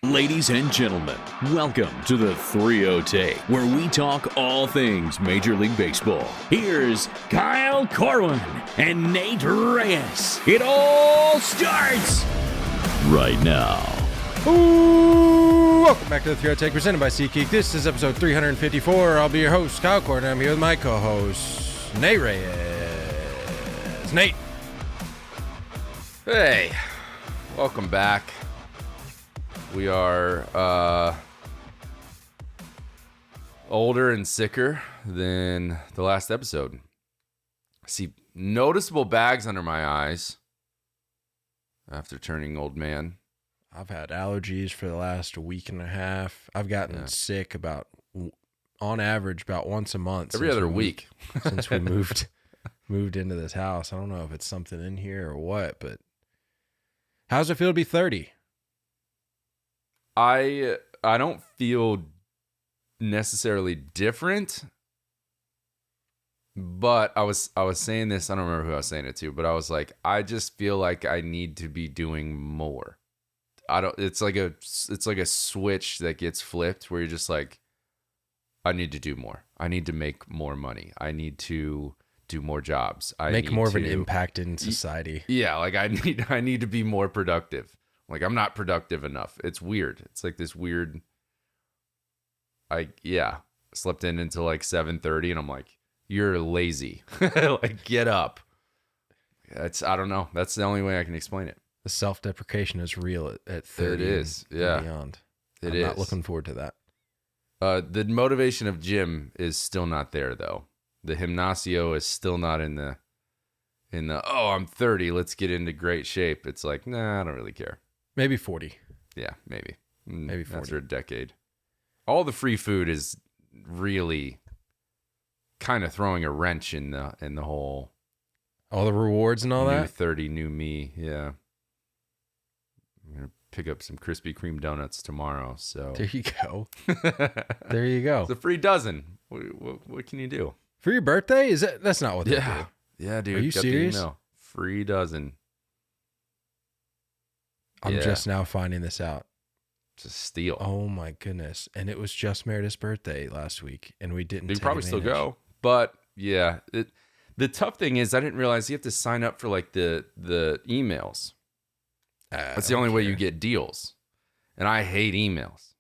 Ladies and gentlemen, welcome to the 3-0 Take, where we talk all things Major League Baseball. Here's Kyle Corwin and Nate Reyes. It all starts right now. Ooh, welcome back to the 3-0 Take, presented by SeatGeek. This is episode 354. I'll be your host, Kyle Corwin. I'm here with my co-host, Nate Reyes. Nate. Hey, welcome back. We are older and sicker than the last episode. I see noticeable bags under my eyes after turning old man. I've had allergies for the last week and a half. I've gotten sick on average, about once a month. Every other week. Since we moved into this house. I don't know if it's something in here or what, but how's it feel to be 30? I don't feel necessarily different, but I was saying this, I don't remember who I was saying it to, but I was like, I just feel like I need to be doing more. It's like a switch that gets flipped where you're just like, I need to do more. I need to make more money. I need to do more jobs. I make need more of an to impact in society. Yeah, like I need to be more productive. Like, I'm not productive enough. It's weird. It's like this weird, slept in until like 7:30 and I'm like, you're lazy. Like, get up. I don't know. That's the only way I can explain it. The self-deprecation is real at 30. It is, yeah. And beyond. I'm not looking forward to that. The motivation of gym is still not there, though. The gimnasio is still not in the, I'm 30, let's get into great shape. It's like, nah, I don't really care. Maybe 40. Yeah, maybe. Maybe 40. After a decade. All the free food is really kind of throwing a wrench in the whole. All the rewards and all new that? 30, new me, yeah. I'm going to pick up some Krispy Kreme donuts tomorrow, so. There you go. There you go. It's a free dozen. What can you do? For your birthday? That's not what they do. Yeah, dude. Are you got serious? The email. Free dozen. I'm just now finding this out. It's a steal. Oh my goodness. And it was just Meredith's birthday last week, and we didn't You probably still go. But yeah, the tough thing is I didn't realize you have to sign up for like the emails. That's the only way you get deals. And I hate emails.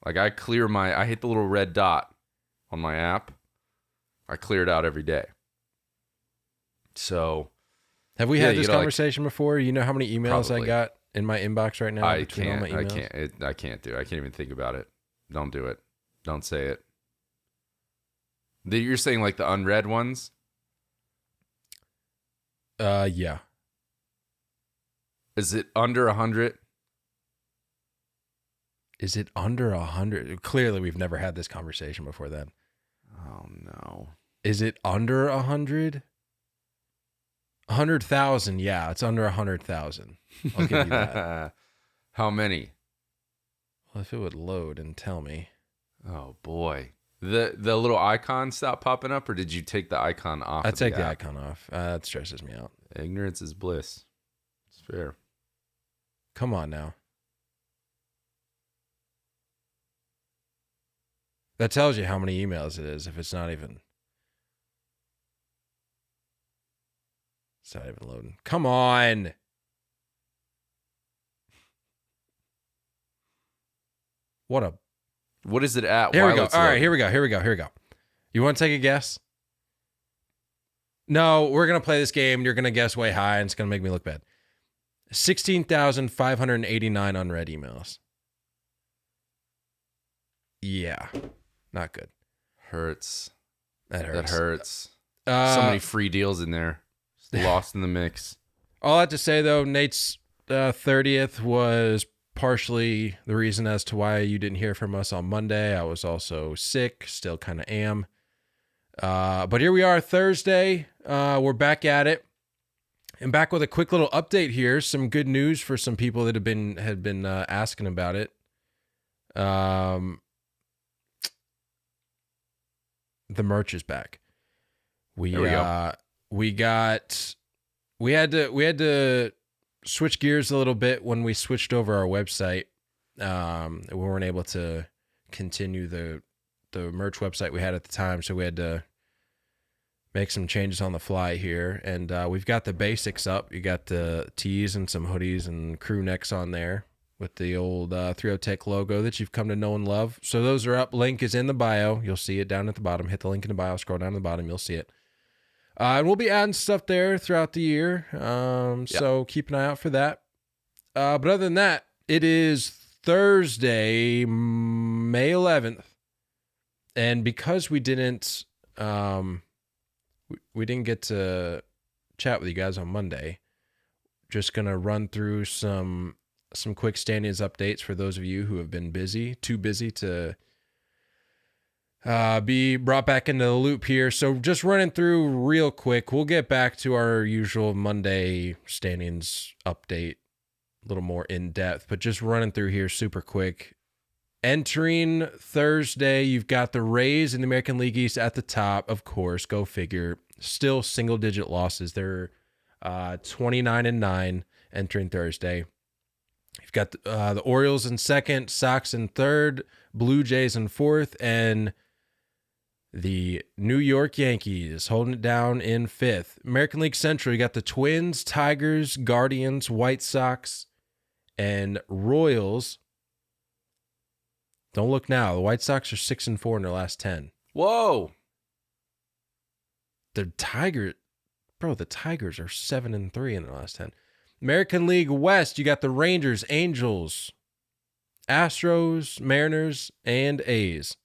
Like I hate the little red dot on my app. I clear it out every day. So have we had this conversation before? You know how many emails probably. I got in my inbox right now? I can't do it. I can't even think about it. Don't do it. Don't say it. You're saying like the unread ones? Yeah. Is it under 100? Is it under 100? Clearly, we've never had this conversation before then. Oh, no. Is it under 100? 100,000. Yeah, it's under 100,000. I'll give you that. How many? Well, if it would load and tell me. Oh, boy. The little icon stopped popping up, or did you take the icon off? I take the icon off. That stresses me out. Ignorance is bliss. It's fair. Come on now. That tells you how many emails it is if it's not even. It's not even loading. Come on. What is it at? Here we go. All right, here we go. You want to take a guess? No, we're going to play this game. You're going to guess way high, and it's going to make me look bad. 16,589 unread emails. Yeah, not good. Hurts. That hurts. That hurts. So many free deals in there. Just lost in the mix. All I have to say, though, Nate's 30th was partially the reason as to why you didn't hear from us on Monday. I was also sick, still kind of am. But here we are, Thursday. We're back at it. And back with a quick little update here. Some good news for some people that had been asking about it. The merch is back. We had to switch gears a little bit when we switched over our website. We weren't able to continue the merch website we had at the time, so we had to make some changes on the fly here. And we've got the basics up. You got the tees and some hoodies and crew necks on there with the old 30 Tech logo that you've come to know and love. So those are up. Link is in the bio. You'll see it down at the bottom. Hit the link in the bio. Scroll down to the bottom. You'll see it. And we'll be adding stuff there throughout the year. So keep an eye out for that. But other than that, it is Thursday, May 11th. And because we didn't get to chat with you guys on Monday, just going to run through some quick standings updates for those of you who have been too busy to be brought back into the loop here. So just running through real quick. We'll get back to our usual Monday standings update a little more in depth, but just running through here super quick. Entering Thursday, you've got the Rays in the American League East at the top, of course. Go figure. Still single-digit losses. They're 29-9 entering Thursday. You've got the Orioles in second, Sox in third, Blue Jays in fourth, and the New York Yankees holding it down in fifth. American League Central, you got the Twins, Tigers, Guardians, White Sox, and Royals. Don't look now. The White Sox are 6-4 in their last 10. Whoa. The Tigers are 7-3 in their last 10. American League West, you got the Rangers, Angels, Astros, Mariners, and A's.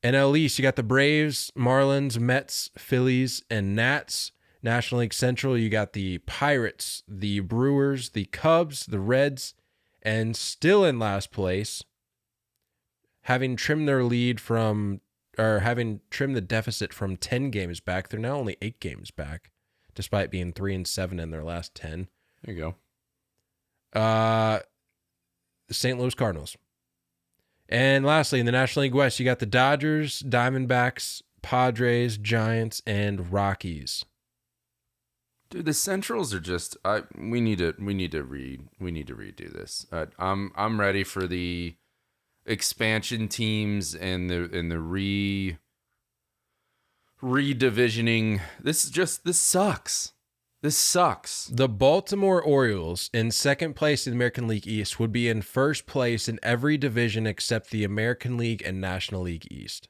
NL East, you got the Braves, Marlins, Mets, Phillies, and Nats. National League Central, you got the Pirates, the Brewers, the Cubs, the Reds, and still in last place, having trimmed the deficit from 10 games back, they're now only 8 games back, despite being 3-7 in their last 10. There you go. The St. Louis Cardinals. And lastly, in the National League West, you got the Dodgers, Diamondbacks, Padres, Giants, and Rockies. Dude, the Centrals are just we need to redo this. I'm ready for the expansion teams and the re-divisioning. This sucks. This sucks. The Baltimore Orioles, in second place in the American League East, would be in first place in every division except the American League and National League East.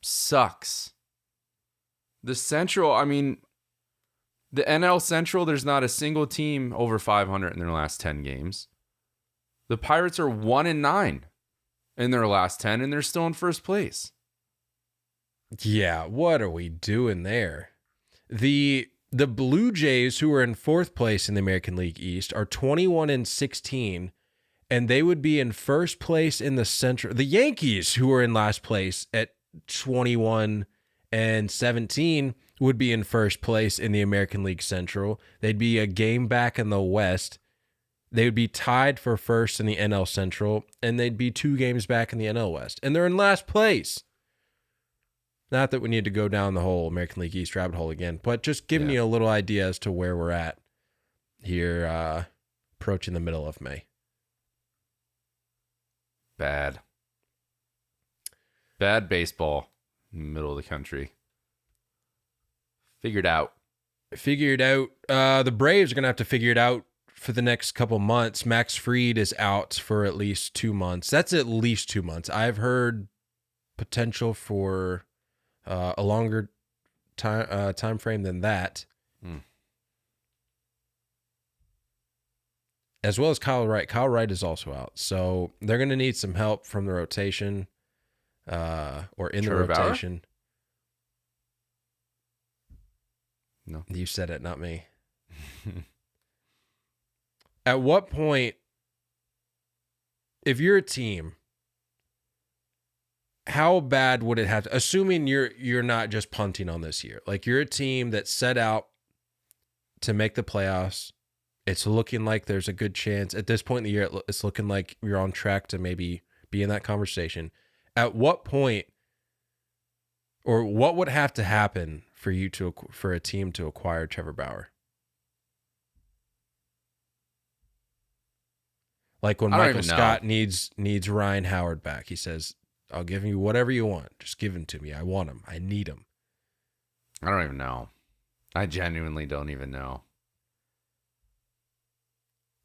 Sucks. The Central, the NL Central, there's not a single team over 500 in their last 10 games. The Pirates are 1-9 in their last 10, and they're still in first place. Yeah, what are we doing there? The Blue Jays, who are in fourth place in the American League East, are 21-16, and they would be in first place in the Central. The Yankees, who are in last place at 21-17, would be in first place in the American League Central. They'd be a game back in the West. They would be tied for first in the NL Central, and they'd be 2 games back in the NL West. And they're in last place. Not that we need to go down the whole American League East rabbit hole again, but just giving you a little idea as to where we're at here, approaching the middle of May. Bad baseball in the middle of the country. Figured out. The Braves are going to have to figure it out for the next couple months. Max Fried is out for at least 2 months. That's at least 2 months. I've heard potential for a longer time frame than that. As well as Kyle Wright. Kyle Wright is also out. So they're going to need some help from the rotation or in Trevor the rotation. Bauer? No. You said it, not me. At what point, if you're a team, how bad would it have to, assuming you're not just punting on this year, like you're a team that set out to make the playoffs. It's looking like there's a good chance at this point in the year. It's looking like you're on track to maybe be in that conversation. At what point, or what would have to happen for a team to acquire Trevor Bauer? Like when I don't Michael even know. Scott needs Ryan Howard back, he says, "I'll give you whatever you want. Just give him to me. I want him. I need him." I don't even know. I genuinely don't even know.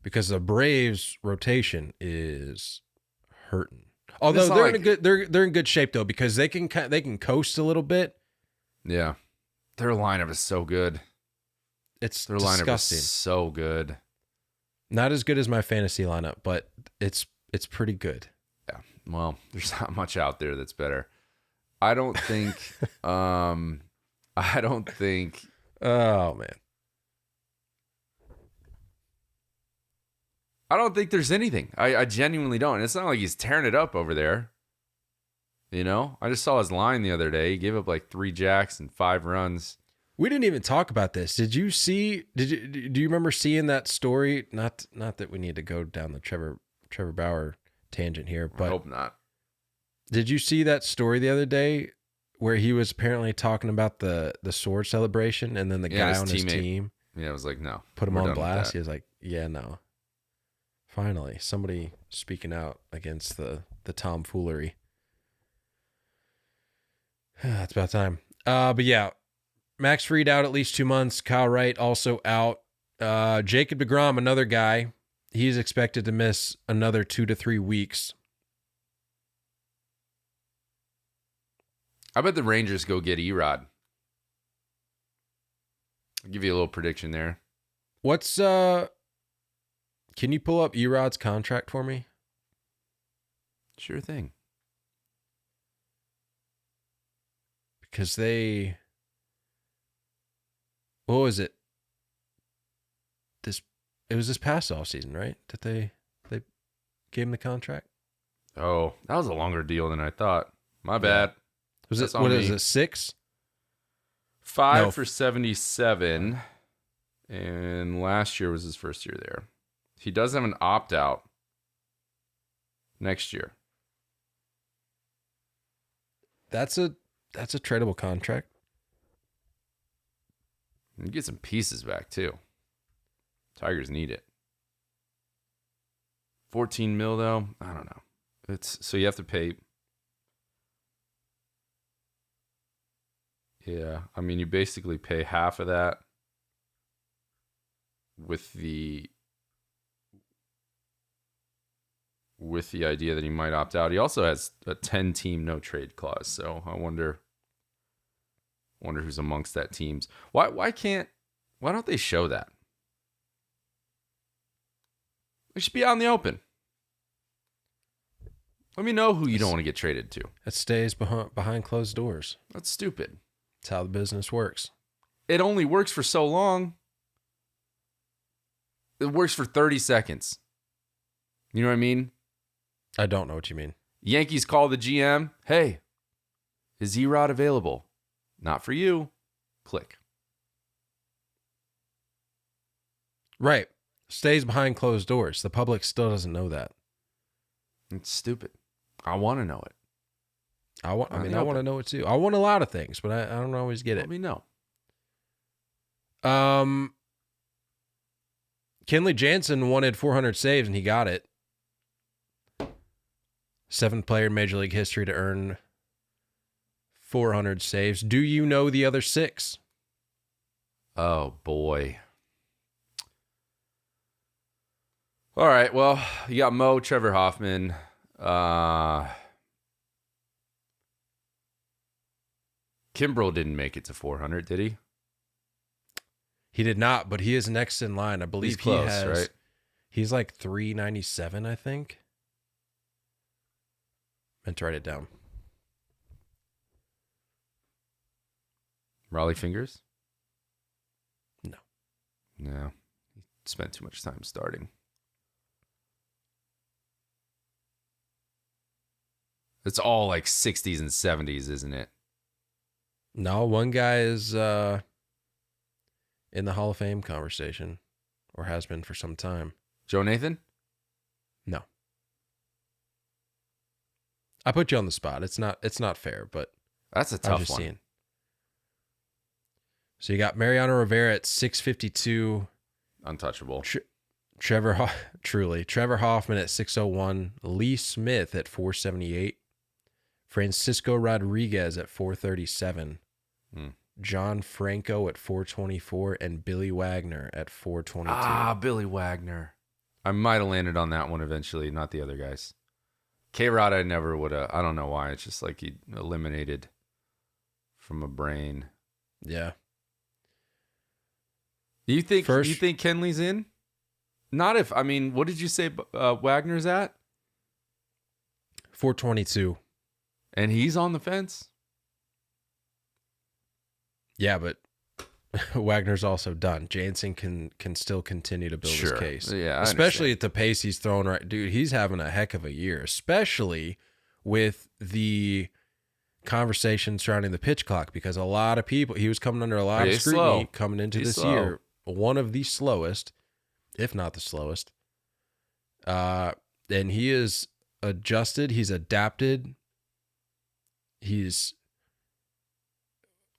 Because the Braves rotation is hurting. Although It's not they're like- in a good they're in good shape though, because they can coast a little bit. Yeah. Their lineup is so good. It's Their lineup disgusting. is so good. Not as good as my fantasy lineup, but it's pretty good. Yeah. Well, there's not much out there that's better. I don't think I don't think Oh man. I don't think there's anything. I genuinely don't. And it's not like he's tearing it up over there. You know? I just saw his line the other day. He gave up like 3 jacks and 5 runs. We didn't even talk about this. Do you remember seeing that story? Not that we need to go down the Trevor Bauer tangent here, I but hope not. did you see that story the other day where he was apparently talking about the sword celebration, and then the guy his on his teammate team Yeah, I was like, no. put him we're on done with blast? that. He was like, "Yeah, no." Finally, somebody speaking out against the tomfoolery. It's about time. But yeah, Max Fried out at least 2 months. Kyle Wright also out. Jacob deGrom, another guy, he's expected to miss another 2 to 3 weeks. I bet the Rangers go get Erod. I'll give you a little prediction there. What's can you pull up Erod's contract for me? Sure thing. Because what was it? It was this past offseason, right? That they gave him the contract? Oh, that was a longer deal than I thought. My bad. Was That's it, on what me. is it, 6? 5 No. for 77. And last year was his first year there. He does have an opt-out next year. That's a tradable contract. You get some pieces back, too. Tigers need it. 14 mil, though? I don't know. So you have to pay. Yeah, I mean, you basically pay half of that with the idea that he might opt out. He also has a 10-team no-trade clause, so I wonder who's amongst that teams. Why don't they show that? It should be out in the open. Let me know who you don't want to get traded to. It stays behind closed doors. That's stupid. That's how the business works. It only works for so long. It works for 30 seconds. You know what I mean? I don't know what you mean. Yankees call the GM. Hey, is Erod available? Not for you. Click. Right. Stays behind closed doors. The public still doesn't know that. It's stupid. I want to know it. I want Out in the to open. know it too. I want a lot of things, but I don't always get Let it. me know. Kenley Jansen wanted 400 saves and he got it. 7th player in Major League history to earn 400 saves. Do you know the other 6? Oh, boy. All right. Well, you got Mo, Trevor Hoffman. Kimbrel didn't make it to 400, did he? He did not, but he is next in line. I believe He's close, he has. right? He's like 397, I think. Meant to write it down. Raleigh Fingers? No. No. He spent too much time starting. It's all like 60s and 70s, isn't it? No, one guy is in the Hall of Fame conversation, or has been for some time. Joe Nathan? No. I put you on the spot. It's not fair, but That's a I was tough just one. seeing. So you got Mariano Rivera at 652. Untouchable. Trevor Hoffman at 601, Lee Smith at 478, Francisco Rodriguez at 437, John Franco at 424, and Billy Wagner at 422. Ah, Billy Wagner. I might have landed on that one eventually, not the other guys. K-Rod, I never would have. I don't know why. It's just like he eliminated from my brain. Yeah. You think Kenley's in? Not if, I mean, what did you say Wagner's at? 422. And he's on the fence? Yeah, but Wagner's also done. Jansen can still continue to build his case. Yeah, especially at the pace he's throwing right. Dude, he's having a heck of a year, especially with the conversation surrounding the pitch clock, because a lot of people, he was coming under a lot of scrutiny coming into this year. One of the slowest, if not the slowest. And he is adjusted. He's adapted.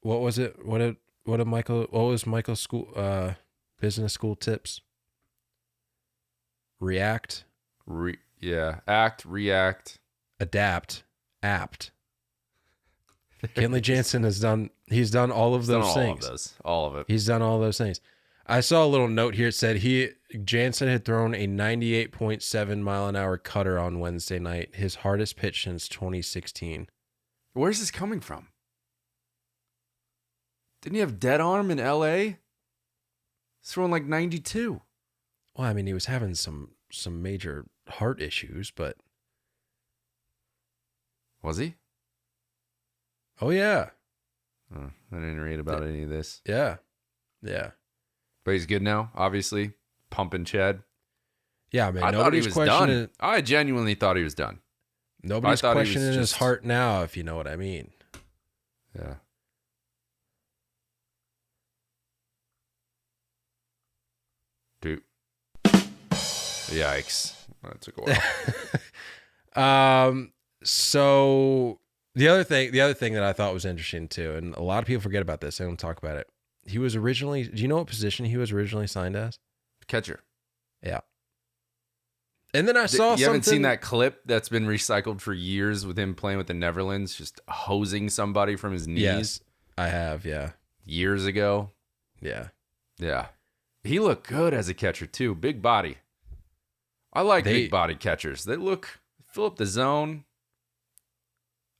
What was it? What was Michael's school, business school tips? React. Act, react. Adapt, apt. Kenley Jansen he's done all of those things. All of it. He's done all those things. I saw a little note here. It said Jansen had thrown a 98.7 mile an hour cutter on Wednesday night, his hardest pitch since 2016. Where's this coming from? Didn't he have dead arm in LA? He's throwing like 92. Well, I mean, he was having some major heart issues, but was he? Oh yeah. I didn't read about any of this. Yeah. But he's good now, obviously. Pumping Chad. Yeah, man. I thought he was done. I genuinely thought he was done. Nobody's questioning his heart now, if you know what I mean. Yeah. Dude. Yikes. That took a while. So the other thing that I thought was interesting too, and a lot of people forget about this, I don't talk about it. He was originally, do you know what position he was originally signed as? Catcher. Yeah. And then I saw You haven't seen that clip that's been recycled for years with him playing with the Netherlands, just hosing somebody from his knees? Yes, I have, yeah. Years ago? Yeah. Yeah. He looked good as a catcher too. Big body. I like big body catchers. They fill up the zone.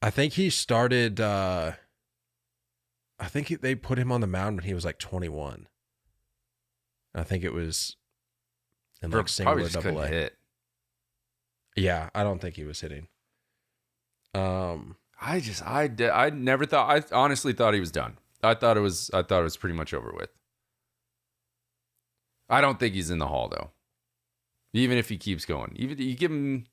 I think he started, they put him on the mound when he was like 21. I think it was in like single or double A. Hit. Yeah, I don't think he was hitting. I never thought. I honestly thought he was done. I thought it was pretty much over with. I don't think he's in the Hall though. Even if he keeps going, even you give him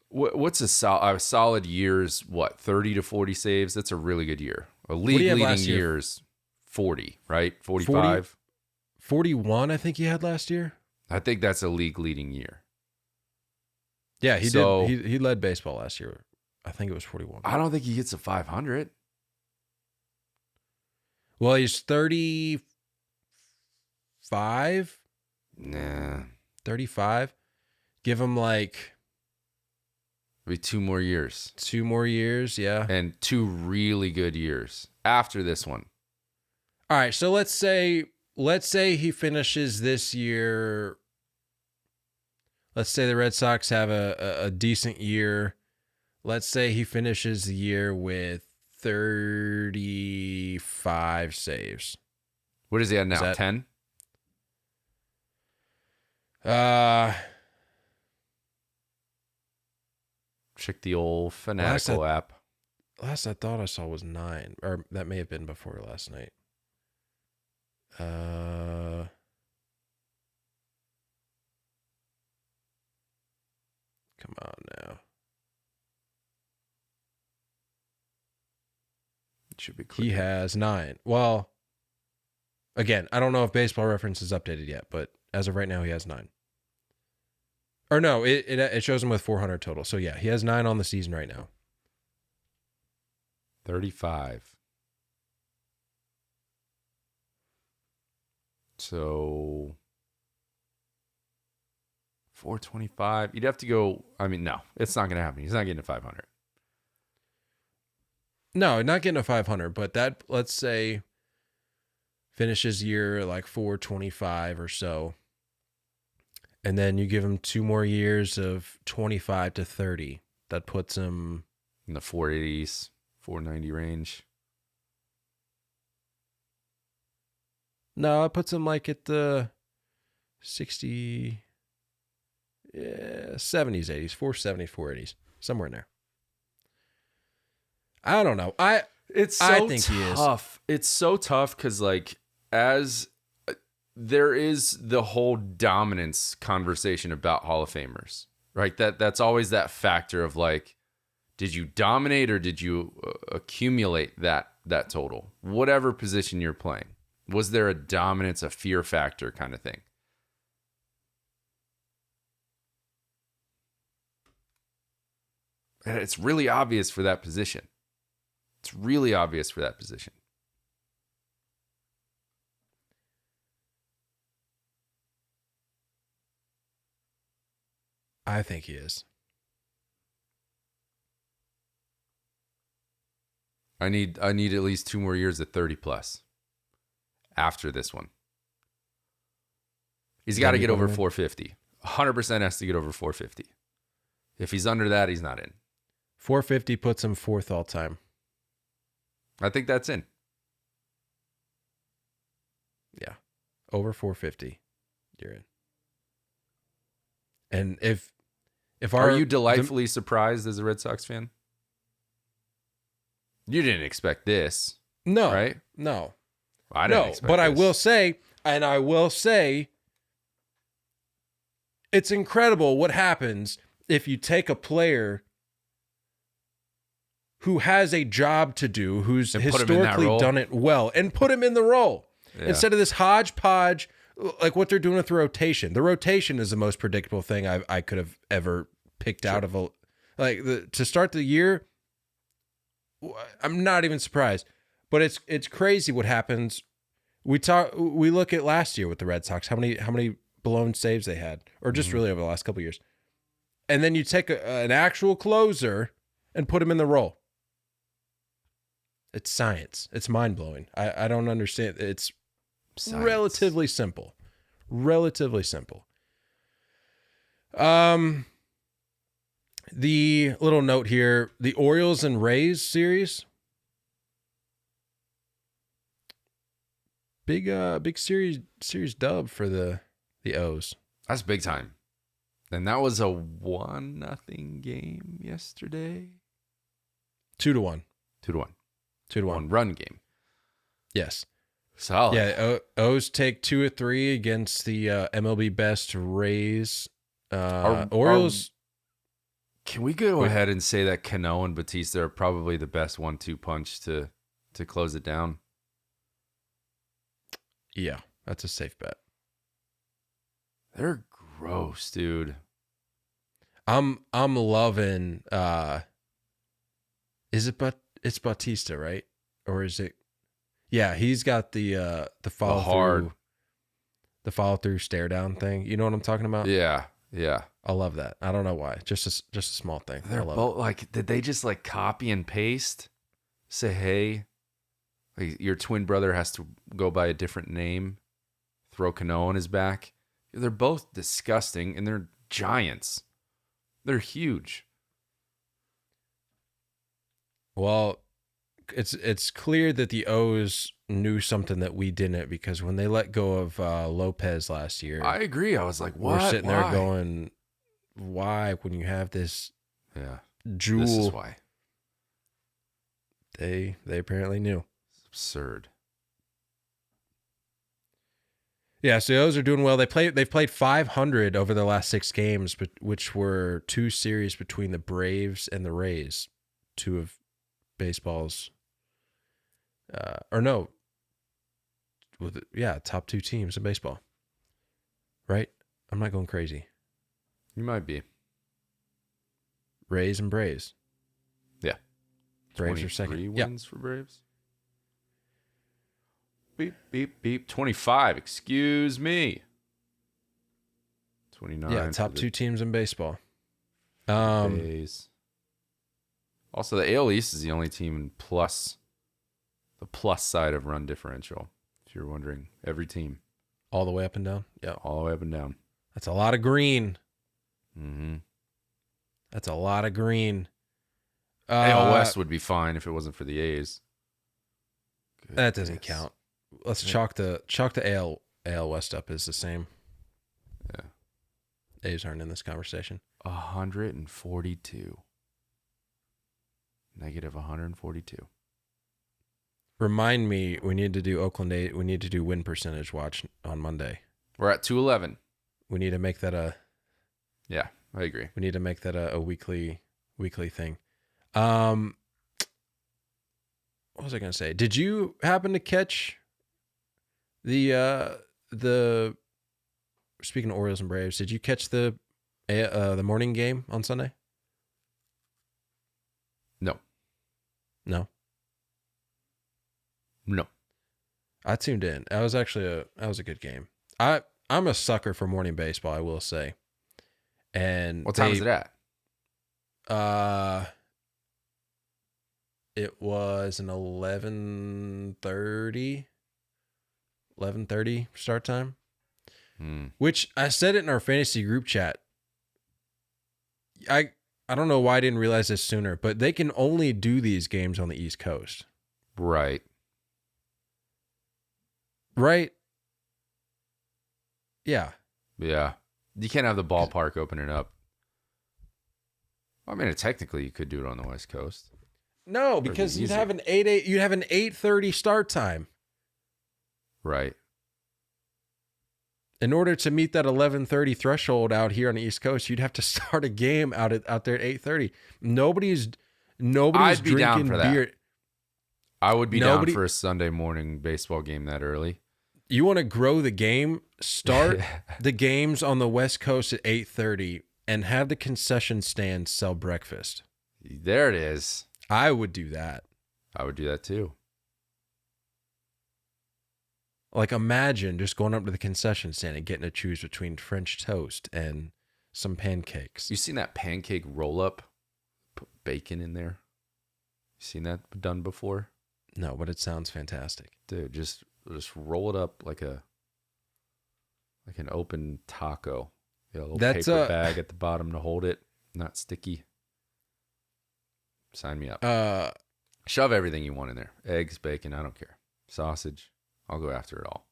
what's a solid year's 30 to 40 saves. That's a really good year. A league leading year's 40, right? 45, 41. I think he had last year. I think that's a league leading year. Yeah, he did. He led baseball last year. I think it was 41. I don't think he gets a 500. Well, he's 35. Nah. 35. Give him like maybe 2 more years. 2 more years, yeah. And 2 really good years after this one. All right, so let's say he finishes this year. Let's say the Red Sox have a decent year. Let's say he finishes the year with 35 saves. What is he at now? 10? Check the old Fanatical app. Last I thought I saw was 9, or that may have been before last night. Come on now. It should be clear. He has 9. Well, again, I don't know if Baseball Reference is updated yet, but as of right now, he has 9. Or no, it shows him with 400 total. So yeah, he has 9 on the season right now. 35. So 425. You'd have to go. I mean, no, it's not going to happen. He's not getting to 500. No, not getting a 500, but that, let's say, finishes year like 425 or so. And then you give him 2 more years of 25 to 30. That puts him in the 480s, 490 range. No, it puts him like at the 60, 70s, 80s, 470, 480s, somewhere in there. I don't know. I think he is tough. It's so tough because, like, as there is the whole dominance conversation about Hall of Famers, right? That's always that factor of, like, did you dominate or did you accumulate that total? Whatever position you're playing. Was there a dominance, a fear factor kind of thing? And it's really obvious for that position. It's really obvious for that position. I think he is. I need at least 2 more years at 30 plus. After this one, he's got to get over 450. 100% has to get over 450. If he's under that, he's not in. 450 puts him 4th all time. I think that's in. Yeah, over 450, you're in. And if are you delightfully surprised as a Red Sox fan? You didn't expect this, no, right? No. I didn't expect but this. I will say, it's incredible what happens if you take a player who has a job to do, who's historically done it well, and put him in the role. Yeah. Instead of this hodgepodge, like what they're doing with the rotation. The rotation is the most predictable thing I could have ever picked out of to start the year. I'm not even surprised. But it's crazy what happens. We look at last year with the Red Sox, how many blown saves they had, or just really over the last couple of years. And then you take an actual closer and put him in the role. It's science. It's mind-blowing. I don't understand. It's science. Relatively simple. Relatively simple. The little note here, the Orioles and Rays series. Big series dub for the O's. That's big time. And that was a 1-0 game yesterday. 2-1. 2-1. 2-1. 1-run game. Yes. Solid. Yeah, O's take 2 of 3 against the MLB best Rays. Orioles. Can we go ahead and say that Cano and Batista are probably the best 1-2 punch to close it down? Yeah, that's a safe bet. They're gross, dude. I'm loving. Is it? But it's Batista, right? Or is it? Yeah, he's got the follow through stare down thing. You know what I'm talking about? Yeah. I love that. I don't know why. Just a small thing. They're both like. Did they just like copy and paste? Say hey. Like your twin brother has to go by a different name. Throw Cano on his back. They're both disgusting, and they're giants. They're huge. Well, it's clear that the O's knew something that we didn't, because when they let go of Lopez last year, I agree. I was like, what? We're sitting there going, why? When you have this jewel, this is why. They apparently knew. It's absurd. Yeah, so the O's are doing well. They've played 500 over the last 6 games, which were 2 series between the Braves and the Rays, 2 of baseball's, top 2 teams in baseball. Right? I'm not going crazy. You might be. Rays and Braves. Yeah. Braves are second. 23 wins for Braves. Beep, beep, beep. 25. Excuse me. 29. Yeah, top 2 teams in baseball. Bays. Also, the AL East is the only team in the plus side of run differential. If you're wondering, every team. All the way up and down? Yeah. All the way up and down. That's a lot of green. Mm-hmm. That's a lot of green. AL West would be fine if it wasn't for the A's. That doesn't count. Let's chalk the AL West up as the same. Yeah. A's aren't in this conversation. 142. Negative 142. Remind me, we need to do Oakland 8. We need to do win percentage watch on Monday. We're at 211. We need to make that Yeah, I agree. We need to make that a weekly thing. What was I going to say? Did you happen to catch the speaking of Orioles and Braves, did you catch the morning game on Sunday? No. I tuned in. That was actually a good game. I'm a sucker for morning baseball, I will say. And what time is it at? It was an 11:30 start time. Which I said it in our fantasy group chat. I don't know why I didn't realize this sooner, but they can only do these games on the East Coast. Right. Yeah. Yeah. You can't have the ballpark opening up. I mean, technically you could do it on the West Coast. No, because you'd have an 8:30 start time. Right. In order to meet that 11:30 threshold out here on the East Coast, you'd have to start a game out there at 8:30. Nobody's I'd be drinking down for beer. that. I would be down for a Sunday morning baseball game that early. You want to grow the game? Start the games on the West Coast at 8:30 and have the concession stand sell breakfast. There it is. I would do that. I would do that too. Like, imagine just going up to the concession stand and getting to choose between French toast and some pancakes. You seen that pancake roll up? Put bacon in there. You seen that done before? No, but it sounds fantastic. Dude, just roll it up like an open taco. You know, a little paper bag at the bottom to hold it, not sticky. Sign me up. Shove everything you want in there. Eggs, bacon, I don't care. Sausage. I'll go after it all.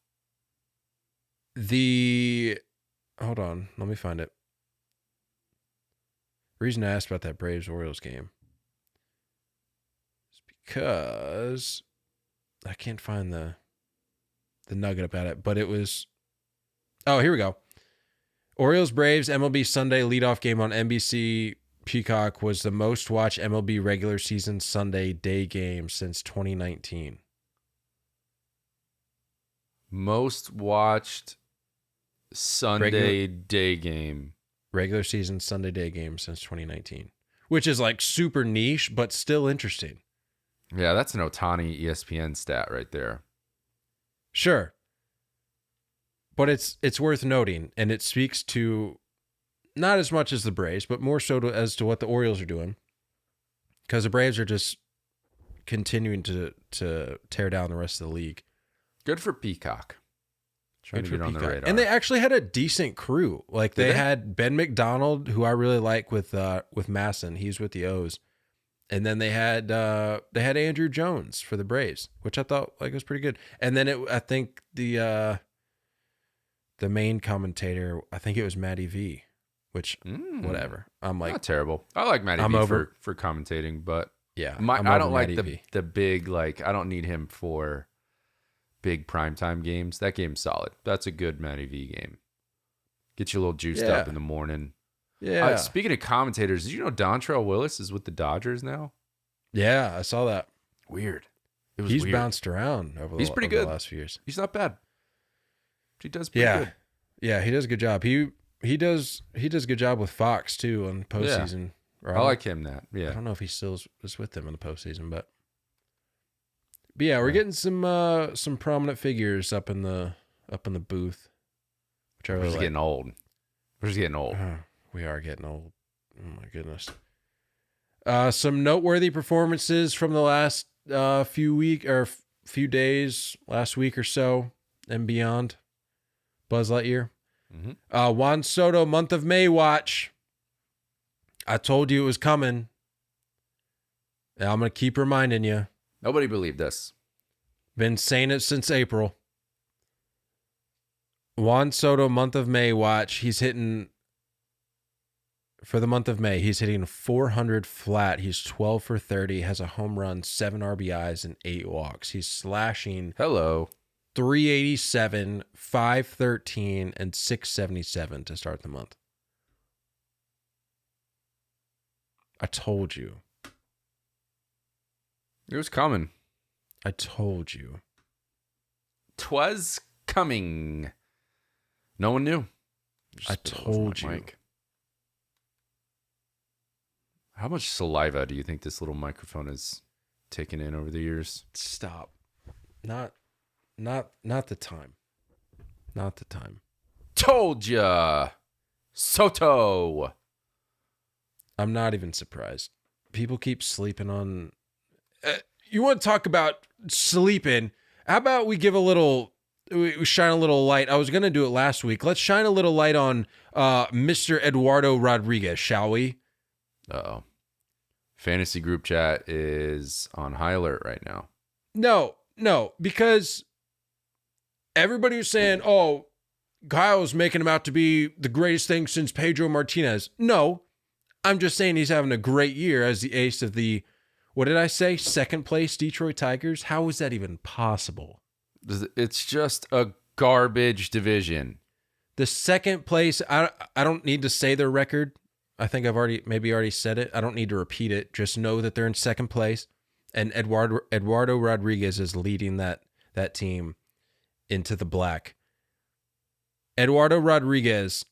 Hold on, let me find it. The reason I asked about that Braves-Orioles game is because I can't find the nugget about it, but it was... Oh, here we go. Orioles-Braves MLB Sunday leadoff game on NBC Peacock was the most watched MLB regular season Sunday day game since 2019. Most watched Sunday day game. Regular season Sunday day game since 2019. Which is like super niche, but still interesting. Yeah, that's an Ohtani ESPN stat right there. Sure. But it's worth noting, and it speaks to not as much as the Braves, but more so as to what the Orioles are doing. Because the Braves are just continuing to tear down the rest of the league. Good for Peacock. Trying to get on the radar. And they actually had a decent crew. Like they had Ben McDonald, who I really like with Masson. He's with the O's. And then they had Andrew Jones for the Braves, which I thought like was pretty good. And then I think the main commentator, I think it was Matty V, which whatever. I'm like, not terrible. I like Matty V for commentating, but yeah, I don't like the big, like, I don't need him for big primetime games. That game's solid. That's a good Matty V game. Get you a little juiced up in the morning. Yeah. Speaking of commentators, did you know Dontrell Willis is with the Dodgers now? Yeah, I saw that. Weird. He's bounced around over the last few years. He's not bad. He does pretty good. Yeah, he does a good job. He does a good job with Fox too on postseason. Yeah. I like him that. Yeah. I don't know if he still is with them in the postseason, but yeah, we're getting some prominent figures up in the booth, which I really like. Getting old. We're just getting old. We are getting old. Oh my goodness. Some noteworthy performances from the last few days, last week or so, and beyond. Buzz Lightyear. Mm-hmm. Juan Soto, month of May watch. I told you it was coming. And I'm going to keep reminding you. Nobody believed us. Been saying it since April. Juan Soto, month of May watch. He's hitting, for the month of May, he's hitting 400 flat. He's 12 for 30, has a home run, 7 RBIs, and 8 walks. He's slashing 387, 513, and 677 to start the month. I told you. It was coming. I told you. 'Twas coming. No one knew. I told you. Mic. How much saliva do you think this little microphone has taken in over the years? Stop. Not the time. Not the time. Told ya. Soto. I'm not even surprised. People keep sleeping on. You want to talk about sleeping? How about we give we shine a little light? I was going to do it last week. Let's shine a little light on Mr. Eduardo Rodriguez, shall we? Uh-oh. Fantasy group chat is on high alert right now. No, because everybody was saying, oh, Kyle's making him out to be the greatest thing since Pedro Martinez. No, I'm just saying he's having a great year as the ace of the, what did I say? Second place Detroit Tigers? How is that even possible? It's just a garbage division. The second place, I don't need to say their record. I think I've already said it. I don't need to repeat it. Just know that they're in second place, and Eduardo Rodriguez is leading that team into the black. Eduardo Rodriguez,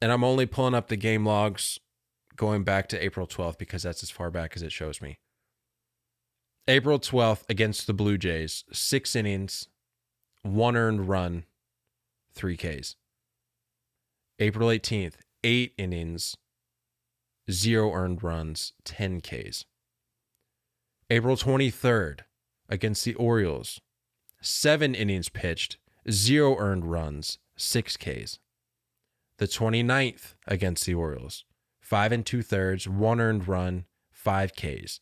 and I'm only pulling up the game logs going back to April 12th because that's as far back as it shows me. April 12th against the Blue Jays, 6 innings, 1 earned run, 3 Ks. April 18th, 8 innings, 0 earned runs, 10 Ks. April 23rd against the Orioles, 7 innings pitched, 0 earned runs, 6 Ks. The 29th against the Orioles, 5 2/3, 1 earned run, 5 Ks.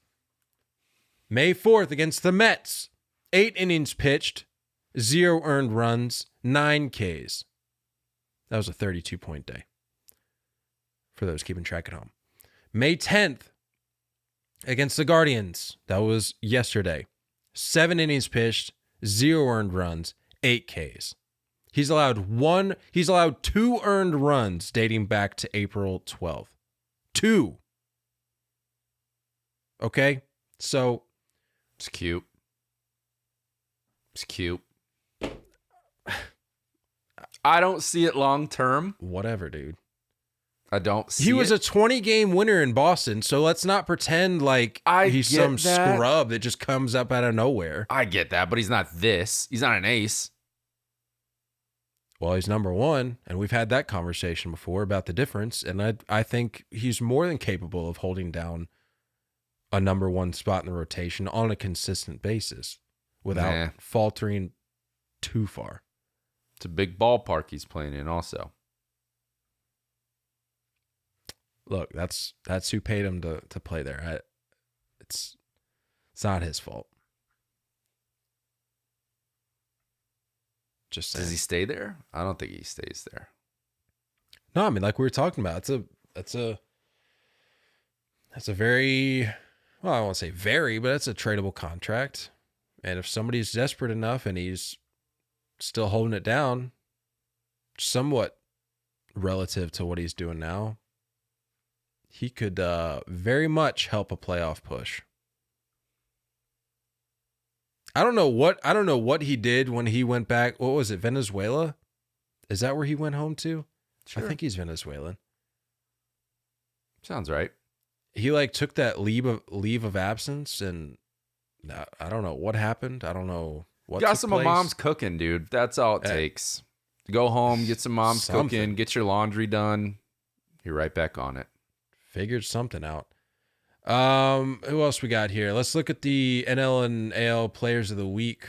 May 4th against the Mets, 8 innings pitched, 0 earned runs, 9 Ks. That was a 32-point day for those keeping track at home. May 10th against the Guardians, that was yesterday, 7 innings pitched, 0 earned runs, 8 Ks. He's allowed 2 earned runs dating back to April 12th. 2. Okay? So it's cute. It's cute. I don't see it long term. Whatever, dude. I don't see it. He was a 20-game winner in Boston, so let's not pretend like he's some scrub that just comes up out of nowhere. I get that, but he's not this. He's not an ace. Well, he's number 1, and we've had that conversation before about the difference, and I think he's more than capable of holding down a number 1 spot in the rotation on a consistent basis without faltering too far. It's a big ballpark he's playing in also. Look, that's who paid him to play there. It's not his fault. Just saying. Does he stay there? I don't think he stays there. No, I mean, like we were talking about, that's a very, well, I won't say very, but it's a tradable contract. And if somebody's desperate enough and he's still holding it down, somewhat relative to what he's doing now, he could very much help a playoff push. I don't know what he did when he went back. What was it, Venezuela? Is that where he went home to? Sure. I think he's Venezuelan. Sounds right. He took that leave of absence, and I don't know what happened. I don't know what. Got some of mom's cooking, dude. That's all it takes. Go home, get some mom's cooking, get your laundry done. You're right back on it. Figured something out. Who else we got here? Let's look at the NL and AL players of the week.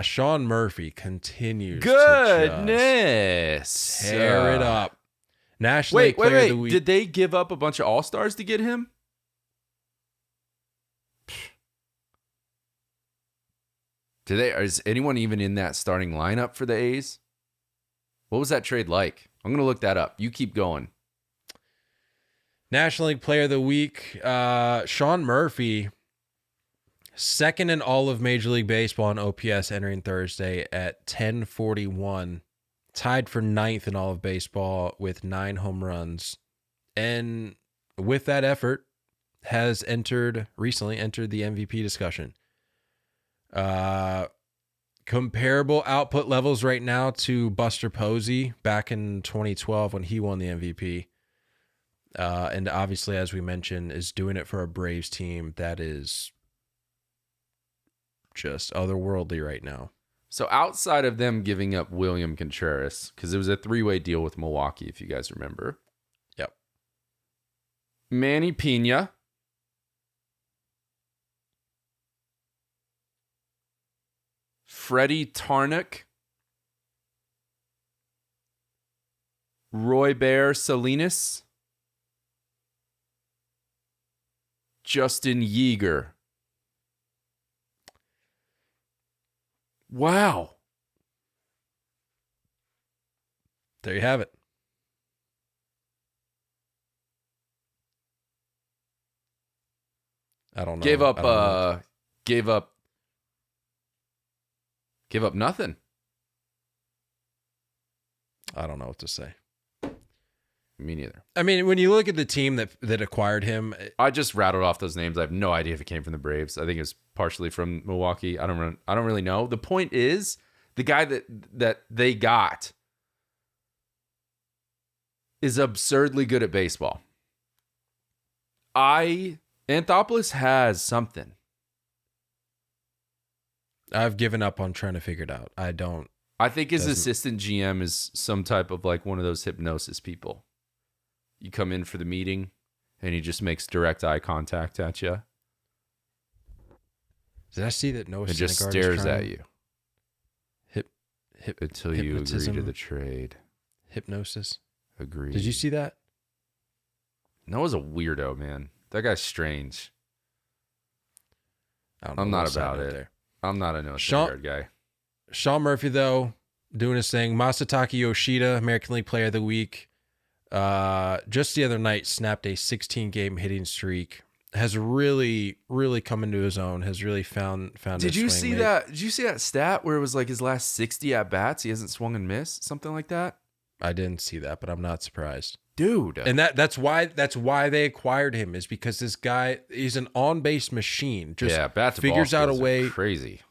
Sean Murphy continues Goodness. to just tear it up. National League Player of the Week. Did they give up a bunch of All-Stars to get him? Is anyone even in that starting lineup for the A's? What was that trade like? I'm going to look that up. You keep going. National League Player of the Week, Sean Murphy, second in all of Major League Baseball in OPS entering Thursday at 1041, tied for ninth in all of baseball with 9 home runs. And with that effort, has recently entered the MVP discussion. Comparable output levels right now to Buster Posey back in 2012 when he won the MVP. And obviously, as we mentioned, is doing it for a Braves team that is just otherworldly right now. So outside of them giving up William Contreras, because it was a 3-way deal with Milwaukee, if you guys remember. Yep. Manny Pena. Freddie Tarnock. Roy Bear Salinas. Justin Yeager. Wow. There you have it. I don't know. Gave up nothing. I don't know what to say. Me neither. I mean, when you look at the team that acquired him, I just rattled off those names. I have no idea if it came from the Braves. I think it was partially from Milwaukee. I don't really know. The point is, the guy that they got is absurdly good at baseball. Anthopoulos has something. I've given up on trying to figure it out. I think his assistant GM is some type of like one of those hypnosis people. You come in for the meeting, and he just makes direct eye contact at you. Did I see that Noah Syndergaard just stares at you until you agree to the trade. Hypnosis. Agreed. Did you see that? Noah's a weirdo, man. That guy's strange. I'm not about it. I'm not a Noah Syndergaard guy. Sean Murphy, though, doing his thing. Masataka Yoshida, American League Player of the Week. Just the other night, snapped a 16-game hitting streak. Has really, really come into his own. Has really found. Did you see that? Did you see that stat where it was like his last 60 at bats, he hasn't swung and missed, something like that? I didn't see that, but I'm not surprised, dude. And that's why they acquired him, is because this guy, he's an on-base machine. Just bat to figures ball out a way. Crazy.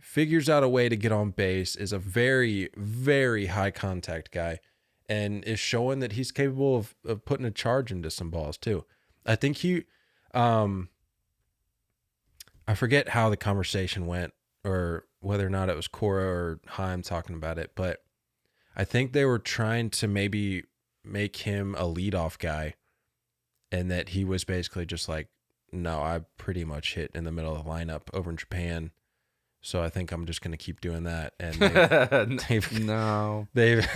Figures out a way to get on base. Is a very, very high contact guy. And is showing that he's capable of putting a charge into some balls too. I think I forget how the conversation went, or whether or not it was Correa or Heim talking about it, but I think they were trying to maybe make him a leadoff guy, and that he was basically just like, no, I pretty much hit in the middle of the lineup over in Japan, so I think I'm just going to keep doing that. And they've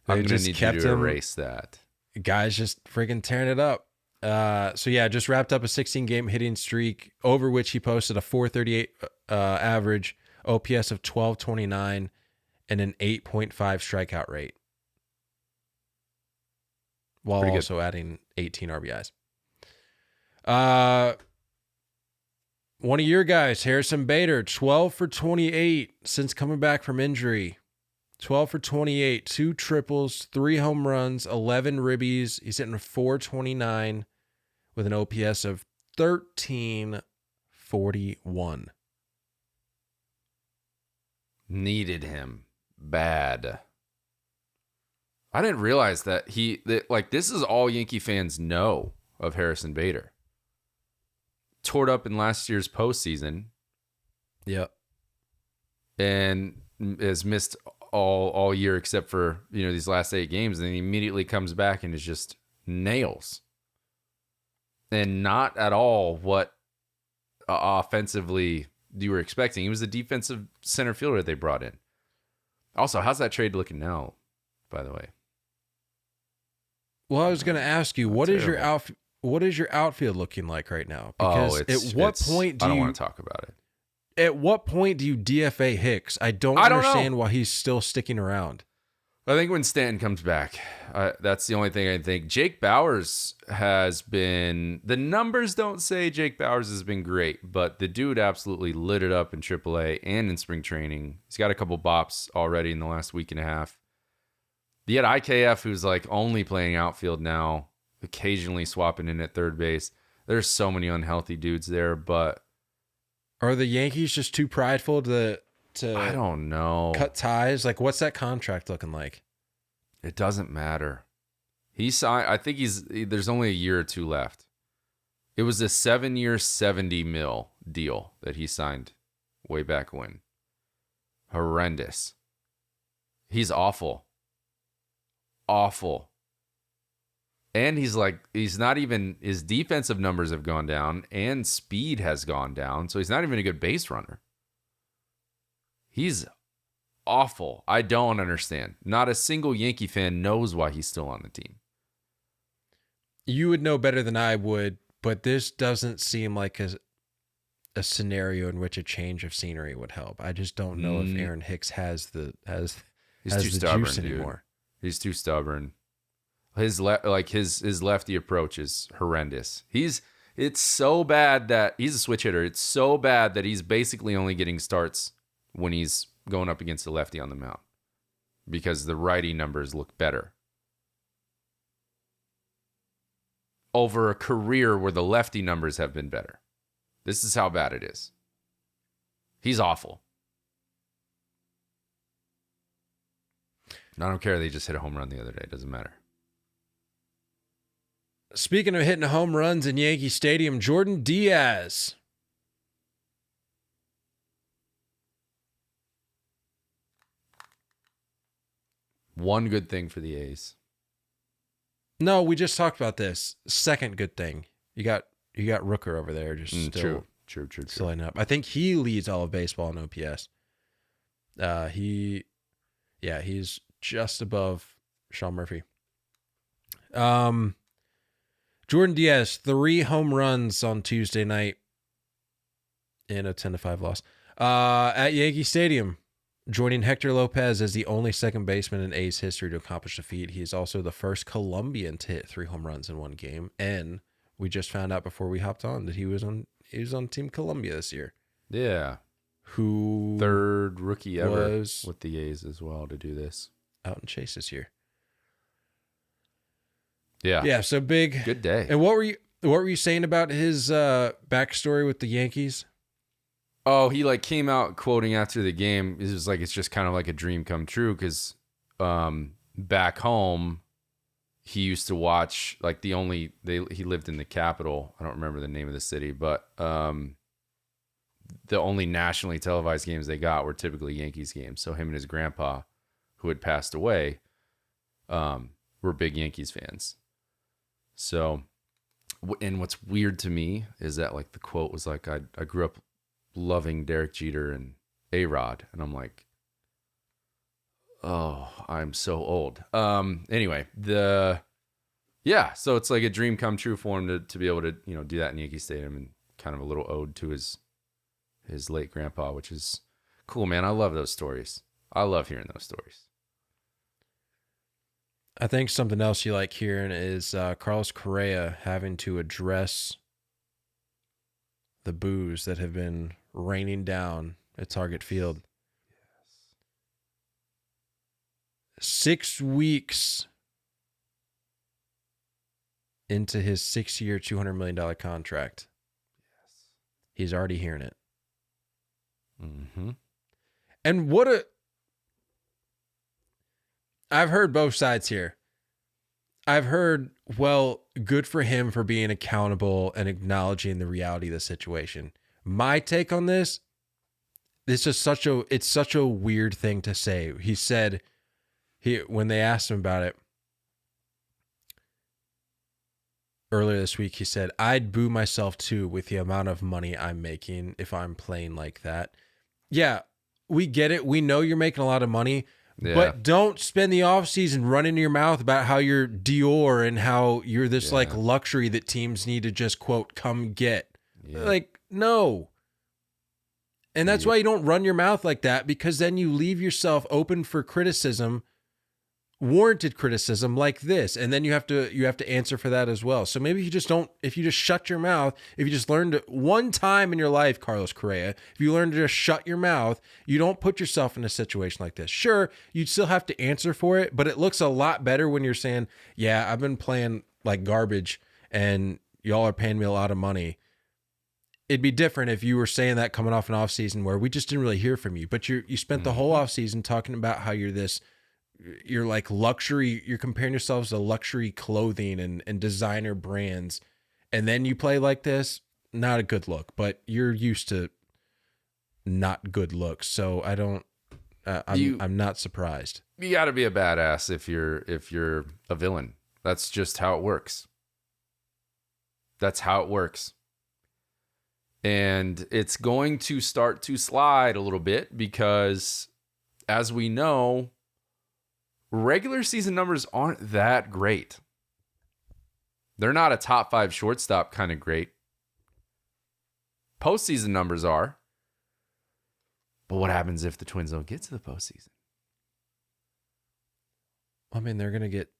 I'm just need kept you to him. erase that. Guys just freaking tearing it up. So yeah, just wrapped up a 16-game hitting streak, over which he posted a 438 average, OPS of 1229, and an 8.5 strikeout rate, while also adding 18 RBIs. One of your guys, Harrison Bader, 12 for 28 since coming back from injury. 12 for 28, 2 triples, 3 home runs, 11 ribbies. He's hitting 429 with an OPS of 1341. Needed him bad. I didn't realize that this is all Yankee fans know of Harrison Bader. Tore up in last year's postseason. Yep. And has missed all year except for, these last 8 games. And then he immediately comes back and is just nails. And not at all what offensively you were expecting. He was the defensive center fielder they brought in. Also, how's that trade looking now, by the way? Well, I was going to ask you, what is your outfield looking like right now? Because at what point I don't want to talk about it. At what point do you DFA Hicks? I don't understand why he's still sticking around. I think when Stanton comes back, that's the only thing I think. Jake Bauers has been, the numbers don't say Jake Bauers has been great, but the dude absolutely lit it up in AAA and in spring training. He's got a couple bops already in the last week and a half. You had IKF, who's like only playing outfield now, occasionally swapping in at third base. There's so many unhealthy dudes there, but are the Yankees just too prideful to I don't know. Cut ties? Like, what's that contract looking like? It doesn't matter. He signed, I think there's only a year or 2 left. It was a 7-year, $70 million deal that he signed way back when. Horrendous. He's awful. Awful. And he's not even, his defensive numbers have gone down and speed has gone down. So he's not even a good base runner. He's awful. I don't understand. Not a single Yankee fan knows why he's still on the team. You would know better than I would, but this doesn't seem like a scenario in which a change of scenery would help. I just don't know if Aaron Hicks has the stubborn, juice anymore. Dude. He's too stubborn. His lefty approach is horrendous. It's so bad that he's a switch hitter. It's so bad that he's basically only getting starts when he's going up against the lefty on the mound because the righty numbers look better. Over a career where the lefty numbers have been better. This is how bad it is. He's awful. And I don't care. They just hit a home run the other day. It doesn't matter. Speaking of hitting home runs in Yankee Stadium, Jordan Diaz. One good thing for the A's. No, we just talked about this. Second good thing. You got Rooker over there just true. Still lining up. I think he leads all of baseball in OPS. He's just above Sean Murphy. Jordan Diaz, 3 home runs on Tuesday night in a 10-5 loss at Yankee Stadium, joining Hector Lopez as the only second baseman in A's history to accomplish the feat. He is also the first Colombian to hit 3 home runs in one game, and we just found out before we hopped on that he was on Team Colombia this year. Yeah. Who 3rd rookie ever with the A's as well to do this. Out in Chase this year. Yeah. Yeah, so big. Good day. And what were you saying about his backstory with the Yankees? Oh, he came out quoting after the game. It was it's just kind of like a dream come true because back home he used to watch he lived in the capital. I don't remember the name of the city, but the only nationally televised games they got were typically Yankees games. So him and his grandpa, who had passed away, were big Yankees fans. So, and what's weird to me is that the quote was I grew up loving Derek Jeter and A-Rod, and I'm like, oh, I'm so old. Anyway, so it's like a dream come true for him to be able to do that in Yankee Stadium, and kind of a little ode to his late grandpa, which is cool, man. I love those stories. I love hearing those stories. I think something else you like hearing is Carlos Correa having to address the boos that have been raining down at Target Field. Yes. 6 weeks into his 6-year, $200 million contract. Yes. He's already hearing it. Mm-hmm. And I've heard both sides here. I've heard, well, good for him for being accountable and acknowledging the reality of the situation. My take on this, it's just such a weird thing to say. He said when they asked him about it earlier this week, he said, I'd boo myself too with the amount of money I'm making if I'm playing like that. Yeah, we get it. We know you're making a lot of money, but don't spend the offseason running your mouth about how you're Dior and how you're this like luxury that teams need to just quote, come get. Like, no. And that's why you don't run your mouth like that, because then you leave yourself open for criticism, warranted criticism like this, and then you have to answer for that as well. So maybe if you just shut your mouth, if you just learn to one time in your life, Carlos Correa, if you learn to just shut your mouth, you don't put yourself in a situation like this. Sure, you'd still have to answer for it, but it looks a lot better when you're saying, yeah, I've been playing like garbage and y'all are paying me a lot of money. It'd be different if you were saying that coming off an off season where we just didn't really hear from you, but you spent the whole off season talking about how you're like luxury, you're comparing yourselves to luxury clothing and designer brands. And then you play like this, not a good look, but you're used to not good looks. So I'm not surprised. You got to be a badass if you're a villain. That's just how it works. That's how it works. And it's going to start to slide a little bit because, as we know, regular season numbers aren't that great. They're not a top 5 shortstop kind of great. Postseason numbers are. But what happens if the Twins don't get to the postseason? I mean, they're gonna get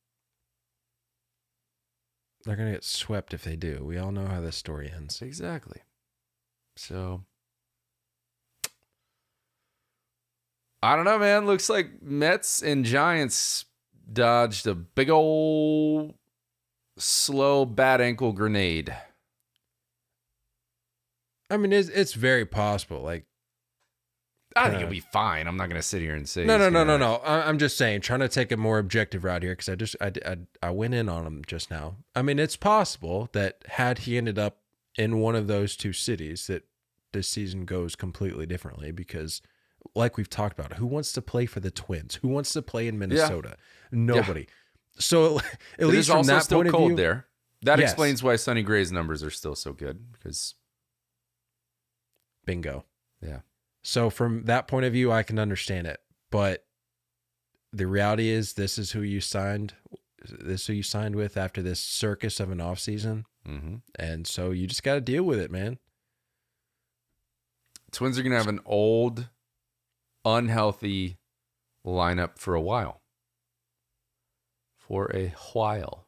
swept if they do. We all know how this story ends. Exactly. So I don't know, man. Looks like Mets and Giants dodged a big old slow bat ankle grenade. I mean, it's very possible. Like, I think it'll be fine. I'm not going to sit here and say no. I'm just saying, trying to take a more objective route here because I went in on him just now. I mean, it's possible that had he ended up in one of those two cities, that this season goes completely differently because, like we've talked about, who wants to play for the Twins? Who wants to play in Minnesota? Nobody. Yeah. So at least from that point of view, there. That explains why Sonny Gray's numbers are still so good because bingo. Yeah. So from that point of view, I can understand it, but the reality is this is who you signed. This is who you signed with after this circus of an offseason. Mm-hmm. And so you just got to deal with it, man. Twins are going to have an old, unhealthy lineup for a while. For a while.